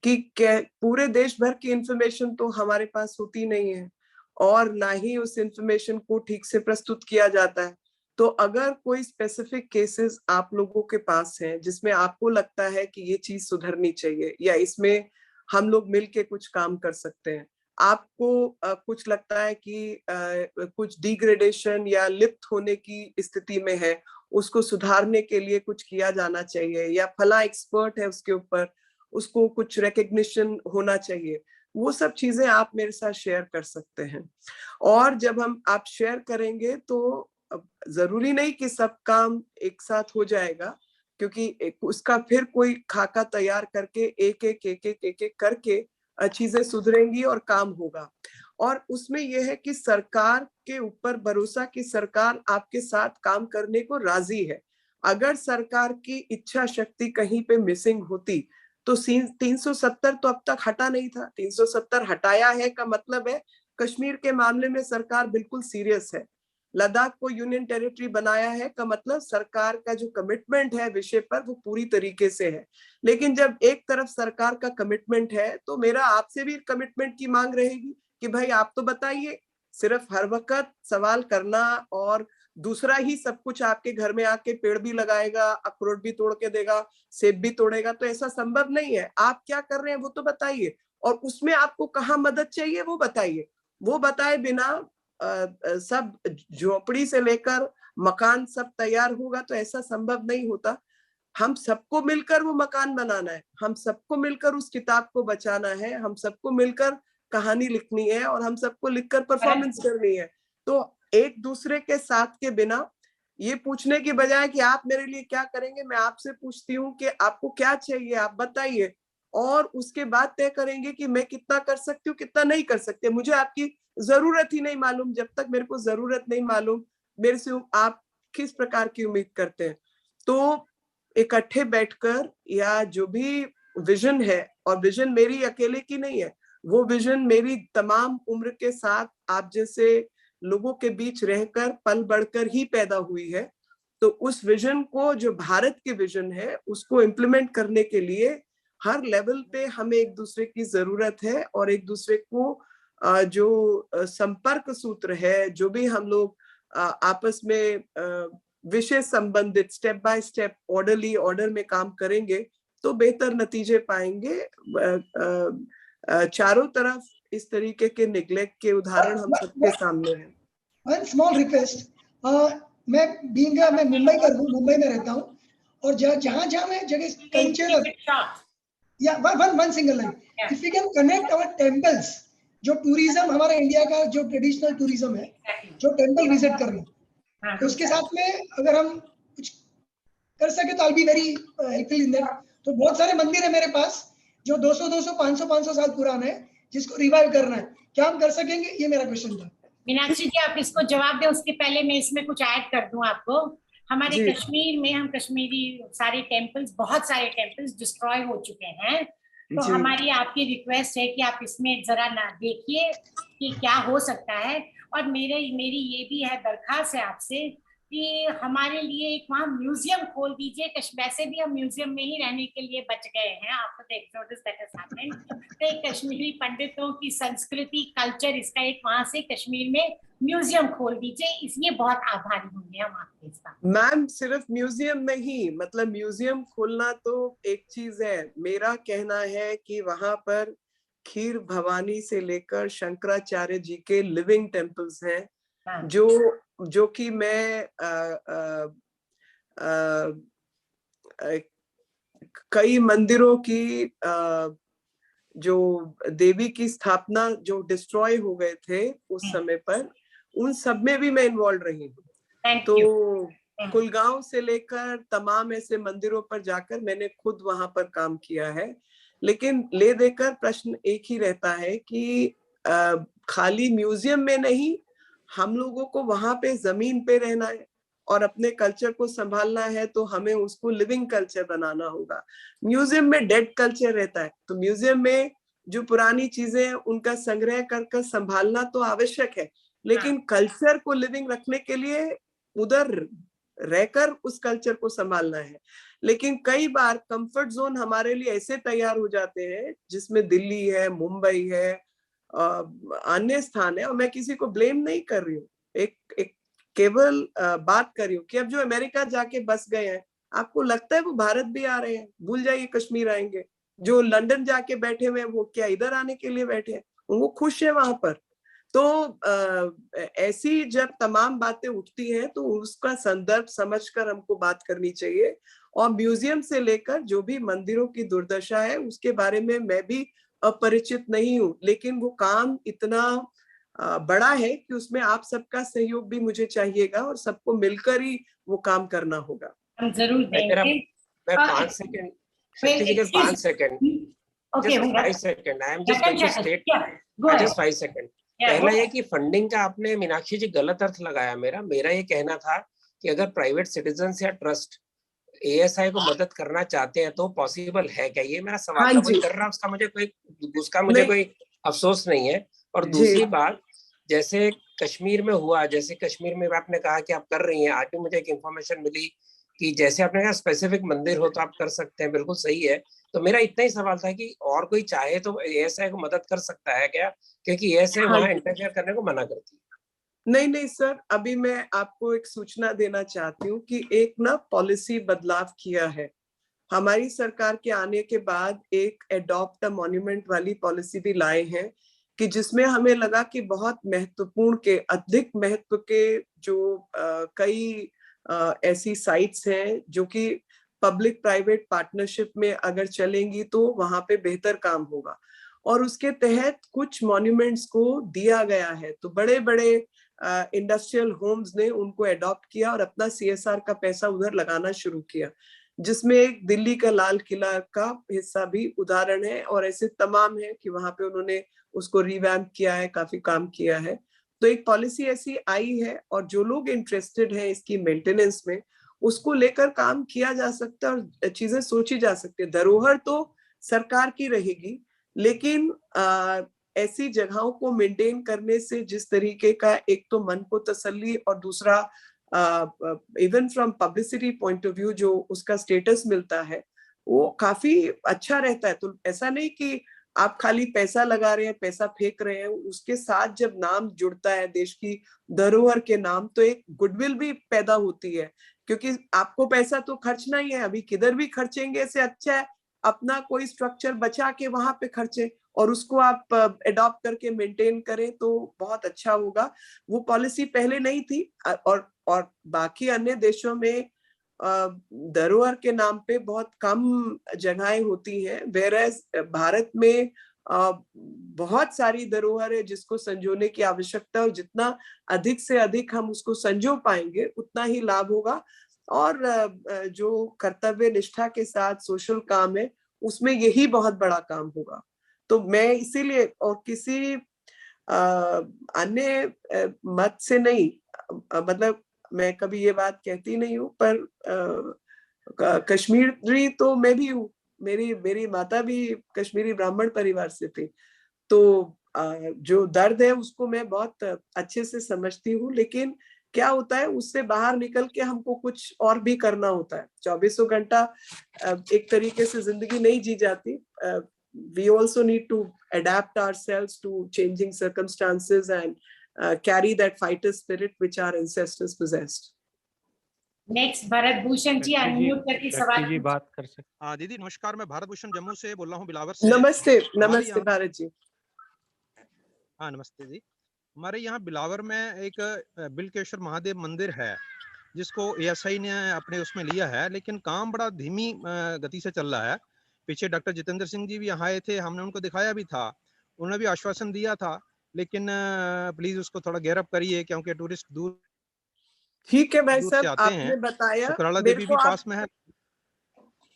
कि पूरे देश भर की इंफॉर्मेशन तो हमारे पास होती नहीं है और ना ही उस इंफॉर्मेशन को ठीक से प्रस्तुत किया जाता है. तो अगर कोई स्पेसिफिक केसेस आप लोगों के पास हैं जिसमें आपको लगता है कि ये चीज सुधरनी चाहिए या इसमें हम लोग मिलके कुछ काम कर सकते हैं, आपको कुछ लगता है कि कुछ डिग्रेडेशन या लिप्त होने की स्थिति में है, उसको सुधारने के लिए कुछ किया जाना चाहिए, या फला एक्सपर्ट है उसके ऊपर, उसको कुछ रिकग्निशन होना चाहिए, वो सब चीजें आप मेरे साथ शेयर कर सकते हैं. और जब आप शेयर करेंगे तो जरूरी नहीं कि सब काम एक साथ हो जाएगा, क्योंकि उसका फिर कोई खाका तैयार करके एक एक करके चीजें सुधरेंगी और काम होगा. और उसमें यह है कि सरकार के ऊपर भरोसा कि सरकार आपके साथ काम करने को राजी है. अगर सरकार की इच्छा शक्ति कहीं पे मिसिंग होती तो 370 तो अब तक हटा नहीं था. 370 हटाया है का मतलब है कश्मीर के मामले में सरकार बिल्कुल सीरियस है. लद्दाख को यूनियन टेरिटरी बनाया है का मतलब सरकार का जो कमिटमेंट है विषय पर वो पूरी तरीके से है. लेकिन जब एक तरफ सरकार का कमिटमेंट है तो मेरा आपसे भी कमिटमेंट की मांग रहेगी कि भाई आप तो बताइए. सिर्फ हर वक्त सवाल करना और दूसरा ही सब कुछ आपके घर में आके पेड़ भी लगाएगा, अखरोट भी तोड़ के देगा, सेब भी तोड़ेगा, तो ऐसा संभव नहीं है. आप क्या कर रहे हैं वो तो बताइए, और उसमें आपको कहाँ मदद चाहिए वो बताइए. वो बताए बिना सब झोपड़ी से लेकर मकान सब तैयार होगा तो ऐसा संभव नहीं होता. हम सबको मिलकर वो मकान बनाना है, हम सबको मिलकर उस किताब को बचाना है, हम सबको मिलकर कहानी लिखनी है और हम सबको लिखकर परफॉर्मेंस करनी है. तो एक दूसरे के साथ के बिना ये पूछने की बजाय कि आप मेरे लिए क्या करेंगे, मैं आपसे पूछती हूँ कि आपको क्या चाहिए, आप बताइए, और उसके बाद तय करेंगे कि मैं कितना कर सकती हूँ, कितना नहीं कर सकते. मुझे आपकी जरूरत ही नहीं मालूम. जब तक मेरे को जरूरत नहीं मालूम मेरे से आप किस प्रकार की उम्मीद करते हैं. तो इकट्ठे बैठकर या जो भी विजन है, और विजन मेरी अकेले की नहीं है, वो विजन मेरी तमाम उम्र के साथ आप जैसे लोगों के बीच रहकर पल बढ़कर ही पैदा हुई है. तो उस विजन को, जो भारत के विजन है, उसको इम्प्लीमेंट करने के लिए हर लेवल पे हमें एक दूसरे की जरूरत है. और एक दूसरे को जो संपर्क सूत्र है, जो भी हम लोग आपस में विषय संबंधित स्टेप बाय स्टेप ऑर्डर में काम करेंगे तो बेहतर नतीजे पाएंगे. चारों तरफ इस तरीके के निग्लेक्ट के उदाहरण हम सबके सामने हैं. One small request. मैं मुंबई में रहता हूँ, और जहाँ मैं जगह cultural, one single line. If we can connect our temples, जो टूरिज्म हमारा इंडिया का जो ट्रेडिशनल टूरिज्म है, जो टेम्पल विजिट करना, तो उसके साथ में अगर हम कुछ कर सके तो I'll be very helpful in that. तो बहुत सारे मंदिर है मेरे पास जो 200, 500 साल पुराने हैं, जिसको रिवाइव करना है. क्या हम कर सकेंगे? ये मेरा क्वेश्चन था. मीनाक्षी जी, आप इसको जवाब दें उसके पहले मैं इसमें कुछ ऐड कर दूं आपको. हमारे कश्मीर में हम कश्मीरी सारे टेम्पल्स, बहुत सारे टेम्पल्स डिस्ट्रॉय हो चुके हैं. तो हमारी आपकी रिक्वेस्ट है कि आप इसमें जरा ना देखिए कि क्या हो सकता है. और मेरी ये भी है दरखास्त है आपसे कि हमारे लिए एक वहाँ म्यूजियम खोल दीजिए. वैसे भी हम म्यूजियम में ही रहने के लिए बच गए हैं after the exodus that has happened. तो एक कश्मीरी पंडितों की संस्कृति, कल्चर, इसका एक वहाँ से कश्मीर में म्यूजियम खोल दीजिए. इसलिए बहुत आभारी होंगे हम आपके इसका. मैम, सिर्फ म्यूजियम नहीं, मतलब म्यूजियम खोलना तो एक चीज है. मेरा कहना है कि वहां पर खीर भवानी से लेकर शंकराचार्य जी के लिविंग टेम्पल्स हैं, हाँ। जो कि मैं कई मंदिरों की जो देवी की स्थापना जो डिस्ट्रॉय हो गए थे उस समय पर, उन सब में भी मैं इन्वॉल्व रही हूँ। तो कुलगांव से लेकर तमाम ऐसे मंदिरों पर जाकर मैंने खुद वहां पर काम किया है। लेकिन ले देकर प्रश्न एक ही रहता है कि खाली म्यूजियम में नहीं, हम लोगों को वहां पे जमीन पे रहना है और अपने कल्चर को संभालना है, तो हमें उसको लिविंग कल्चर बनाना होगा। म्यूजियम में डेड कल्चर रहता है, तो म्यूजियम में जो पुरानी चीजें हैं उनका संग्रह कर संभालना तो आवश्यक है, लेकिन कल्चर को लिविंग रखने के लिए उधर रहकर उस कल्चर को संभालना है। लेकिन कई बार कंफर्ट जोन हमारे लिए ऐसे तैयार हो जाते हैं, जिसमें दिल्ली है, मुंबई है, अन्य स्थान है, और मैं किसी को ब्लेम नहीं कर रही हूँ, एक केवल बात कर रही हूँ कि अब जो अमेरिका जाके बस गए हैं, आपको लगता है वो भारत भी आ रहे हैं? भूल जाइए कश्मीर आएंगे। जो लंदन जाके बैठे हुए हैं, वो क्या इधर आने के लिए बैठे हैं? वो खुश है वहां पर। तो ऐसी जब तमाम बातें उठती हैं, तो उसका संदर्भ समझकर हमको बात करनी चाहिए। और म्यूजियम से लेकर जो भी मंदिरों की दुर्दशा है, उसके बारे में मैं भी अपरिचित नहीं हूँ, लेकिन वो काम इतना बड़ा है कि उसमें आप सबका सहयोग भी मुझे चाहिएगा, और सबको मिलकर ही वो काम करना होगा। हम जरूर देंगे। मैं 5 सेकंड, शक्ति जी के 5 second, just 5 second, I am just going to state, just 5 second. पहला ये कि फंडिंग का आपने मीनाक्षी जी गलत अर्थ लगाया। मेरा ये कहना था कि अगर प्राइवेट सिटीजन्स या ट्रस्ट ASI को मदद करना चाहते हैं तो पॉसिबल है क्या, ये मेरा सवाल था। कोई कर रहा उसका मुझे कोई अफसोस नहीं है। और दूसरी बात, जैसे कश्मीर में हुआ, जैसे कश्मीर में आपने कहा कि आप कर रही हैं, आज भी मुझे एक इंफॉर्मेशन मिली कि जैसे आपने कहा स्पेसिफिक मंदिर हो तो आप कर सकते हैं, बिल्कुल सही है। तो मेरा इतना ही सवाल था कि और कोई चाहे तो ASI को मदद कर सकता है क्या, क्योंकि ASI वहां इंटरफेयर करने को मना करती है। नहीं सर, अभी मैं आपको एक सूचना देना चाहती हूँ कि एक ना पॉलिसी बदलाव किया है हमारी सरकार के आने के बाद। एक एडॉप्ट अ मॉन्यूमेंट वाली पॉलिसी भी लाए हैं, कि जिसमें हमें लगा कि बहुत महत्वपूर्ण के, अधिक महत्व के जो कई ऐसी साइट्स हैं जो कि पब्लिक प्राइवेट पार्टनरशिप में अगर चलेंगी तो वहां पे बेहतर काम होगा। और उसके तहत कुछ मॉन्यूमेंट्स को दिया गया है, तो बड़े बड़े इंडस्ट्रियल होम्स ने उनको अडॉप्ट किया और अपना CSR का पैसा उधर लगाना शुरू किया, जिसमें एक दिल्ली का लाल किला का हिस्सा भी उदाहरण है। और ऐसे तमाम है कि वहां पे उन्होंने उसको रिवैम्प किया है, काफी काम किया है। तो एक पॉलिसी ऐसी आई है, और जो लोग इंटरेस्टेड हैं इसकी मेंटेनेंस में, उसको लेकर काम किया जा सकता है और चीजें सोची जा सकती है। धरोहर तो सरकार की रहेगी, लेकिन ऐसी जगहों को मेंटेन करने से जिस तरीके का एक तो मन को तसल्ली, और दूसरा even from publicity point of view जो उसका स्टेटस मिलता है, वो काफी अच्छा रहता है। तो ऐसा नहीं कि आप खाली पैसा लगा रहे हैं, पैसा फेंक रहे हैं, उसके साथ जब नाम जुड़ता है देश की धरोहर के नाम, तो एक गुडविल भी पैदा होती है। क्योंकि आपको पैसा तो खर्चना ही है, अभी किधर भी खर्चेंगे से अच्छा है अपना कोई स्ट्रक्चर बचा के वहां पे खर्चे, और उसको आप अडॉप्ट करके मेंटेन करें तो बहुत अच्छा होगा। वो पॉलिसी पहले नहीं थी, और बाकी अन्य देशों में धरोहर के नाम पे बहुत कम जगहें होती हैं, वेरएज भारत में बहुत सारी धरोहर है जिसको संजोने की आवश्यकता है, और जितना अधिक से अधिक हम उसको संजो पाएंगे उतना ही लाभ होगा। और जो कर्तव्य निष्ठा के साथ सोशल काम है, उसमें यही बहुत बड़ा काम होगा। तो मैं इसीलिए, और किसी अन्य मत से नहीं, मतलब मैं कभी ये बात कहती नहीं हूँ, पर कश्मीरी तो मैं भी हूँ, मेरी माता भी कश्मीरी ब्राह्मण परिवार से थी। तो जो दर्द है उसको मैं बहुत अच्छे से समझती हूँ, लेकिन क्या होता है उससे बाहर निकल के हमको कुछ और भी करना होता है। 24 घंटा एक तरीके से जिंदगी नहीं जी जाती। We also need to adapt ourselves to changing circumstances and carry that fighter spirit which our ancestors possessed. Next Bharat Bhushan ji, unmute करके सवाल जी बात कर सकते। हाँ दीदी नमस्कार, मैं भारत भूषण जम्मू से बोल रहा हूँ, बिलावर से। नमस्ते हमारे नमस्ते यहाँ भारत जी। हाँ नमस्ते जी। हमारे यहाँ बिलावर में एक बिलकेश्वर महादेव मंदिर है जिसको ASI ने अपने उसमें लिया है, लेकिन काम बड़ा धीमी गति से चल रहा है। पीछे डॉक्टर जितेंद्र सिंह जी भी यहाँ आए थे, हमने उनको दिखाया भी था, उन्होंने भी आश्वासन दिया था, लेकिन प्लीज उसको थोड़ा गैर अप करिए क्योंकि टूरिस्ट दूर ठीक है भाई दूर से साहब, आते आपने हैं। बताया, तो कराला मेरे देवी को भी पास में है।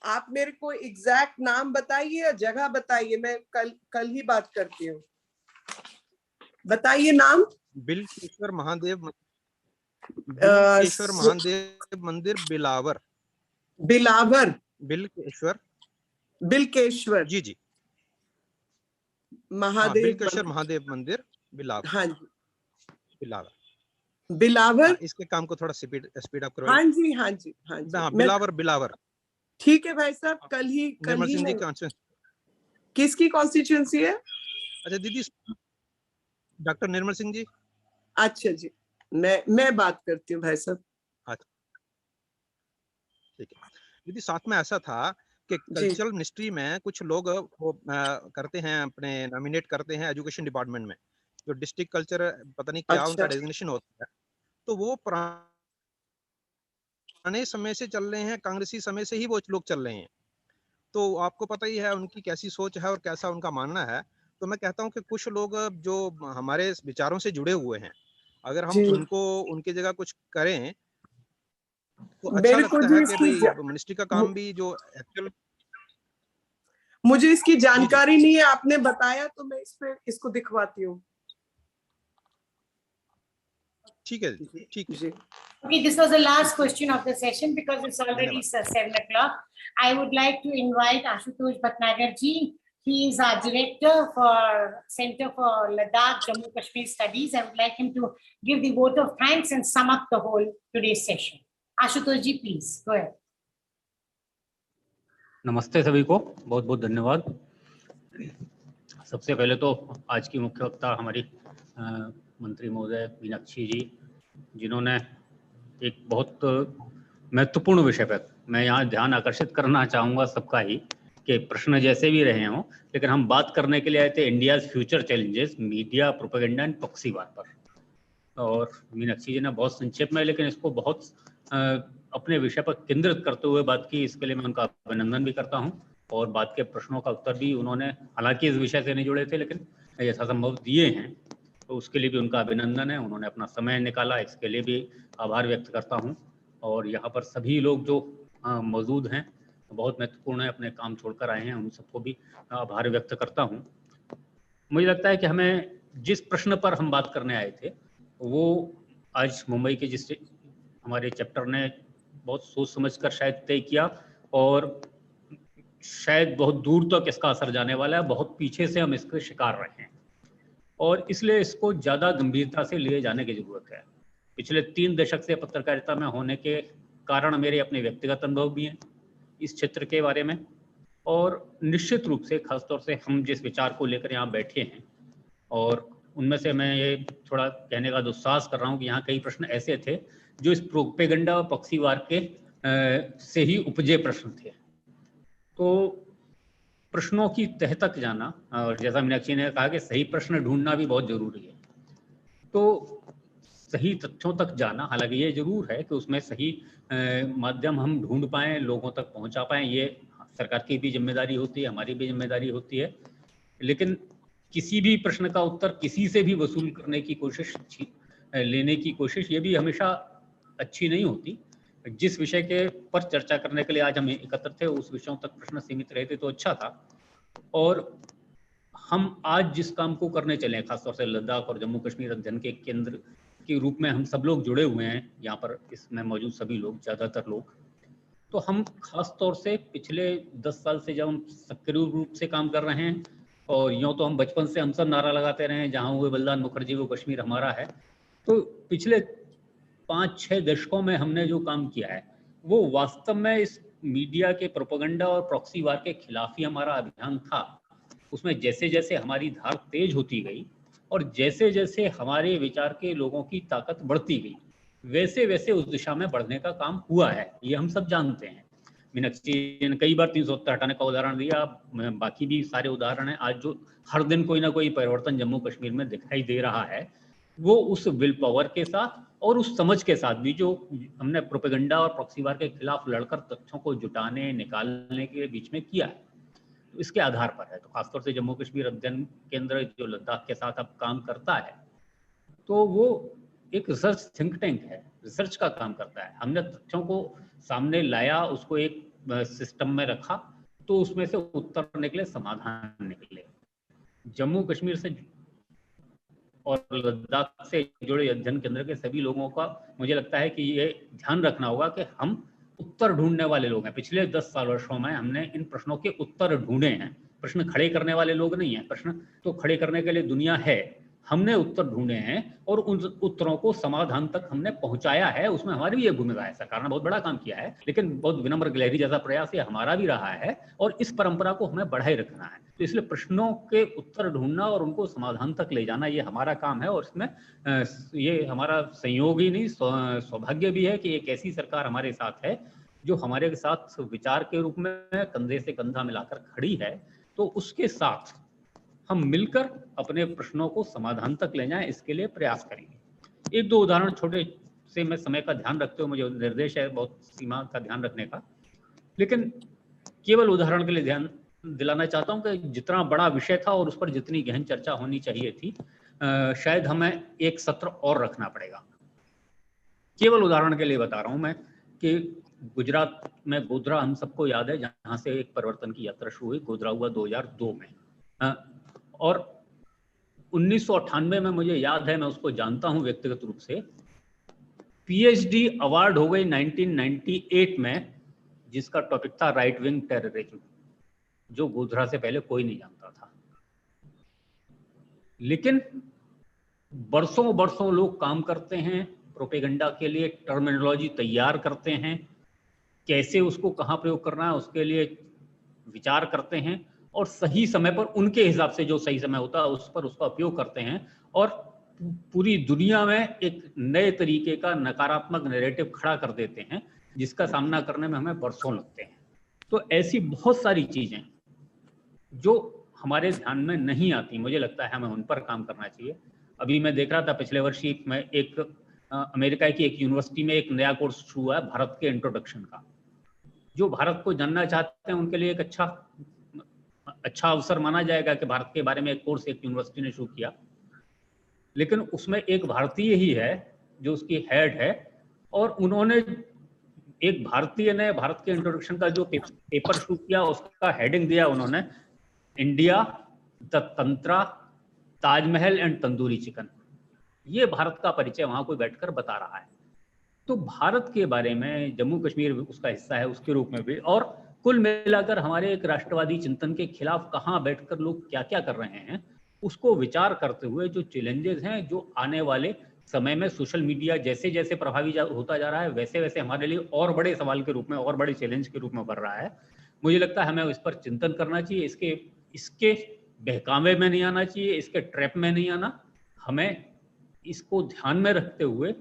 आप मेरे को एग्जैक्ट नाम बताइए या जगह बताइए, मैं कल ही बात करती हूँ। बताइए नाम। बिलकेश्वर महादेव बिलकेश्वर महादेव मंदिर बिलावर। बिलावर। बिलकेश्वर बिलकेश्वर जी जी महादेव बिलकेश्वर महादेव मंदिर बिलावर। हाँ जी बिलावर। बिलावर। इसके काम को थोड़ा स्पीड अप करवाइए। हाँ जी हाँ जी हाँ जी। हाँ बिलावर बिलावर। ठीक है भाई साहब, कल ही किसकी कॉन्स्टिट्यूएंसी है? अच्छा दीदी डॉक्टर निर्मल सिंह जी। अच्छा जी, मैं बात करती हूँ भाई साहब। अच्छा ठीक है दीदी, साथ में ऐसा था कि कल्चरल मिनिस्ट्री में कुछ लोग वो करते हैं, अपने नॉमिनेट करते हैं एजुकेशन डिपार्टमेंट में, जो डिस्ट्रिक्ट कल्चर पता नहीं क्या उनका डेजिग्नेशन होता है, तो वो पुराने समय से चल रहे हैं, कांग्रेसी समय से ही वो लोग चल रहे हैं। तो आपको पता ही है उनकी कैसी सोच है और कैसा उनका मानना है। तो मैं कहता हूँ कि कुछ लोग जो हमारे विचारों से जुड़े हुए हैं, अगर हम उनको उनकी जगह कुछ करें तो अच्छा लगता है कि भाई मिनिस्ट्री का काम भी जो एक्चुअल। मुझे इसकी जानकारी नहीं है, आपने बताया तो मैं इसको दिखवाती हूँ। ठीक है ठीक है। Okay, this was the last question of the session because it's already 7 o'clock. I would like to invite Ashutosh Bhatnagar ji. He is our director for Center for Ladakh Jammu Kashmir Studies. I would like him to give the vote of thanks and sum up the whole today's session. Ashutosh ji, please go ahead. नमस्ते सभी को, बहुत बहुत धन्यवाद। सबसे पहले तो आज की मुख्य वक्ता हमारी मंत्री महोदय मीनाक्षी जी, जिन्होंने एक बहुत महत्वपूर्ण विषय पर मैं यहाँ ध्यान आकर्षित करना चाहूँगा सबका ही, कि प्रश्न जैसे भी रहे हों, लेकिन हम बात करने के लिए आए थे India future challenges, media, propaganda and proxy वार पर। और मीनाक्षी जी ने बहुत संक्षेप में लेकिन इसको बहुत अपने विषय पर केंद्रित करते हुए बात की, इसके लिए मैं उनका अभिनंदन भी करता हूं। और बात के प्रश्नों का उत्तर भी उन्होंने, हालांकि इस विषय से नहीं जुड़े थे लेकिन यथासंभव दिए हैं, तो उसके लिए भी उनका अभिनंदन है। उन्होंने अपना समय निकाला, इसके लिए भी आभार व्यक्त करता हूं। और यहाँ पर सभी लोग जो मौजूद हैं, बहुत महत्वपूर्ण है, अपने काम छोड़कर आए हैं, उन सबको भी आभार व्यक्त करता हूं। मुझे लगता है कि हमें जिस प्रश्न पर हम बात करने आए थे वो आज मुंबई के जिस हमारे चैप्टर ने बहुत सोच समझकर शायद तय किया, और शायद बहुत दूर तक इसका असर जाने वाला है। बहुत पीछे से हम इसके शिकार रहे हैं और इसलिए इसको ज़्यादा गंभीरता से लिए जाने की ज़रूरत है। पिछले 3 दशक से पत्रकारिता में होने के कारण मेरे अपने व्यक्तिगत अनुभव भी हैं इस क्षेत्र के बारे में, और निश्चित रूप से खासतौर से हम जिस विचार को लेकर यहाँ बैठे हैं, और उनमें से मैं ये थोड़ा कहने का दुस्साहस कर रहा हूँ कि यहाँ कई प्रश्न ऐसे थे जो इस प्रोपेगेंडा और प्रॉक्सी वार के से ही उपजे प्रश्न थे। तो प्रश्नों की तह तक जाना, और जैसा मीनाक्षी ने कहा कि सही प्रश्न ढूंढना भी बहुत जरूरी है, तो सही तथ्यों तक जाना, हालांकि ये जरूर है कि उसमें सही माध्यम हम ढूंढ पाएं, लोगों तक पहुंचा पाएं, ये सरकार की भी जिम्मेदारी होती है, हमारी भी जिम्मेदारी होती है। लेकिन किसी भी प्रश्न का उत्तर किसी से भी वसूल करने की कोशिश, लेने की कोशिश, ये भी हमेशा अच्छी नहीं होती। जिस विषय के पर चर्चा करने के लिए आज हम एकत्र थे उस विषयों तक प्रश्न सीमित रहते तो अच्छा था। और हम आज जिस काम को करने चले, खासतौर से लद्दाख और जम्मू कश्मीर अध्ययन के केंद्र के रूप में हम सब लोग जुड़े हुए हैं, यहाँ पर इसमें मौजूद सभी लोग, ज़्यादातर लोग, तो हम खासतौर से पिछले 10 साल से जब हम सक्रिय रूप से काम कर रहे हैं, और यूँ तो हम बचपन से हम सब नारा लगाते रहे हैं, जहाँ हुए बलिदान मुखर्जी वो कश्मीर हमारा है, तो पिछले 5-6 दशकों में हमने जो काम किया है वो वास्तव में इस मीडिया के प्रोपेगेंडा और प्रॉक्सी वार के खिलाफ ही हमारा अभियान था। उसमें जैसे जैसे हमारी धार तेज होती गई और जैसे जैसे हमारे विचार के लोगों की ताकत बढ़ती गई, वैसे वैसे उस दिशा में बढ़ने का काम हुआ है, ये हम सब जानते हैं। मीनाक्षी जी ने कई बार 370 हटाने का उदाहरण दिया, बाकी भी सारे उदाहरण हैं। आज जो हर दिन कोई ना कोई परिवर्तन जम्मू कश्मीर में दिखाई दे रहा है, वो उस विल पावर के साथ और उस समझ के साथ भी जो हमने प्रोपेगेंडा और प्रॉक्सी वार के खिलाफ लड़कर तथ्यों को जुटाने निकालने के बीच में किया है, तो इसके आधार पर है। तो खासतौर से जम्मू कश्मीर अध्ययन केंद्र जो लद्दाख के साथ अब काम करता है, तो वो एक रिसर्च थिंक टैंक है, रिसर्च का काम करता है। हमने तथ्यों को सामने लाया, उसको एक सिस्टम में रखा, तो उसमें से उत्तर निकले, समाधान निकले। जम्मू कश्मीर से और लद्दाख से जुड़े अध्ययन केंद्र के सभी लोगों का मुझे लगता है कि ये ध्यान रखना होगा कि हम उत्तर ढूंढने वाले लोग हैं। पिछले 10 साल वर्षों में हमने इन प्रश्नों के उत्तर ढूंढे हैं, प्रश्न खड़े करने वाले लोग नहीं हैं। प्रश्न तो खड़े करने के लिए दुनिया है, हमने उत्तर ढूंढे हैं और उन उत्तरों को समाधान तक हमने पहुंचाया है। उसमें हमारी भी ये भूमिका है, सरकार ने बहुत बड़ा काम किया है, लेकिन बहुत विनम्र गिलहरी जैसा प्रयास ये हमारा भी रहा है और इस परंपरा को हमें बढ़ाए रखना है। तो इसलिए प्रश्नों के उत्तर ढूंढना और उनको समाधान तक ले जाना, ये हमारा काम है। और इसमें ये हमारा संयोग ही नहीं, सौभाग्य भी है कि एक ऐसी सरकार हमारे साथ है जो हमारे साथ विचार के रूप में कंधे से कंधा मिलाकर खड़ी है। तो उसके साथ हम मिलकर अपने प्रश्नों को समाधान तक ले जाएं, इसके लिए प्रयास करेंगे। एक दो उदाहरण छोटे से, मैं समय का ध्यान रखते हुए, मुझे निर्देश है बहुत सीमा का ध्यान रखने का, लेकिन केवल उदाहरण के लिए ध्यान दिलाना चाहता हूं कि जितना बड़ा विषय था और उस पर जितनी गहन चर्चा होनी चाहिए थी, शायद हमें एक सत्र और रखना पड़ेगा। केवल उदाहरण के लिए बता रहा हूं मैं कि गुजरात में गोधरा हम सबको याद है, जहां से एक परिवर्तन की यात्रा शुरू हुई। गोधरा हुआ 2002 में, और 1998 में मुझे याद है, मैं उसको जानता हूं व्यक्तिगत रूप से, पीएचडी अवार्ड हो गई 1998 में, जिसका टॉपिक था राइट विंग टेररिज्म, जो गोधरा से पहले कोई नहीं जानता था। लेकिन बरसों बरसों लोग काम करते हैं प्रोपेगेंडा के लिए, टर्मिनोलॉजी तैयार करते हैं, कैसे उसको कहाँ प्रयोग करना है उसके लिए विचार करते हैं, और सही समय पर उनके हिसाब से जो सही समय होता है उस पर उसका उपयोग करते हैं, और पूरी दुनिया में एक नए तरीके का नकारात्मक नैरेटिव खड़ा कर देते हैं, जिसका सामना करने में हमें बरसों लगते हैं। तो ऐसी बहुत सारी चीजें जो हमारे ध्यान में नहीं आती, मुझे लगता है हमें उन पर काम करना चाहिए। अभी मैं देख रहा था, पिछले वर्ष ही मैं एक अमेरिका की एक यूनिवर्सिटी में एक नया कोर्स शुरू हुआ है भारत के इंट्रोडक्शन का। जो भारत को जानना चाहते हैं उनके लिए एक अच्छा अवसर माना जाएगा कि भारत के बारे में एक कोर्स एक यूनिवर्सिटी ने शुरू किया, लेकिन उसमें एक भारतीय ही है जो उसकी हेड है, और उन्होंने एक भारतीय ने भारत के इंट्रोडक्शन का जो पेपर शुरू किया, उसका हेडिंग दिया उन्होंने, India the tantra, Taj Mahal and tandoori chicken. ये भारत का परिचय वहां कोई बैठकर बता रहा है। तो भारत के बारे में जम्मू कश्मीर उसका हिस्सा है उसके रूप में भी, और कुल मिलाकर हमारे एक राष्ट्रवादी चिंतन के खिलाफ कहाँ बैठकर लोग क्या क्या कर रहे हैं, उसको विचार करते हुए जो चैलेंजेस हैं, जो आने वाले समय में सोशल मीडिया जैसे जैसे प्रभावी होता जा रहा है, वैसे वैसे हमारे लिए और बड़े सवाल के रूप में, और बड़े चैलेंज के रूप में बढ़ रहा है। मुझे लगता है हमें इस पर चिंतन करना चाहिए, इसके बहकावे में नहीं आना चाहिए, इसके ट्रैप में नहीं आना। हमें इसको ध्यान में रखते हुए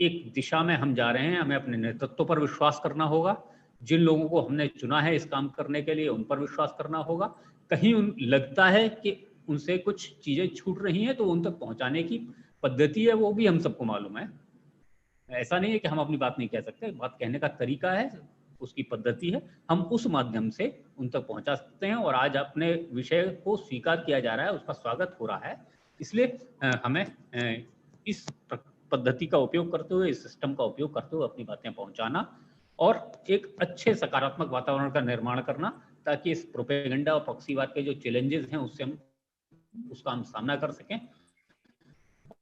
एक दिशा में हम जा रहे हैं, हमें अपने नेतृत्व पर विश्वास करना होगा, जिन लोगों को हमने चुना है इस काम करने के लिए उन पर विश्वास करना होगा। कहीं लगता है कि उनसे कुछ चीजें छूट रही हैं तो उन तक पहुंचाने की पद्धति है, वो भी हम सबको मालूम है। ऐसा नहीं है कि हम अपनी बात नहीं कह सकते, बात कहने का तरीका है, उसकी पद्धति है, हम उस माध्यम से उन तक पहुंचा सकते हैं। और आज अपने विषय को स्वीकार किया जा रहा है, उसका स्वागत हो रहा है, इसलिए हमें इस पद्धति का उपयोग करते हुए, इस सिस्टम का उपयोग करते हुए अपनी बातें पहुंचाना और एक अच्छे सकारात्मक वातावरण का निर्माण करना, ताकि इस प्रोपेगेंडा और प्रॉक्सीवाद के जो चैलेंजेस हैं उससे हम सामना कर सकें,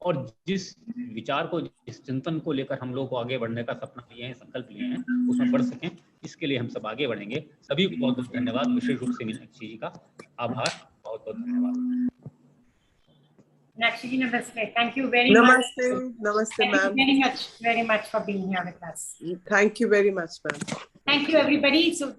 और जिस विचार को, जिस चिंतन को लेकर हम लोग को आगे बढ़ने का सपना लिए हैं, संकल्प लिए हैं, उसमें बढ़ सकें, इसके लिए हम सब आगे बढ़ेंगे। सभी को बहुत बहुत धन्यवाद, विशेष रूप से मीनाक्षी जी का आभार, बहुत बहुत धन्यवाद। Meenakshi ji, namaste. Thank you very much. Namaste, Thank ma'am. you very much for being here with us. Thank you very much, ma'am. Thank you, everybody. So.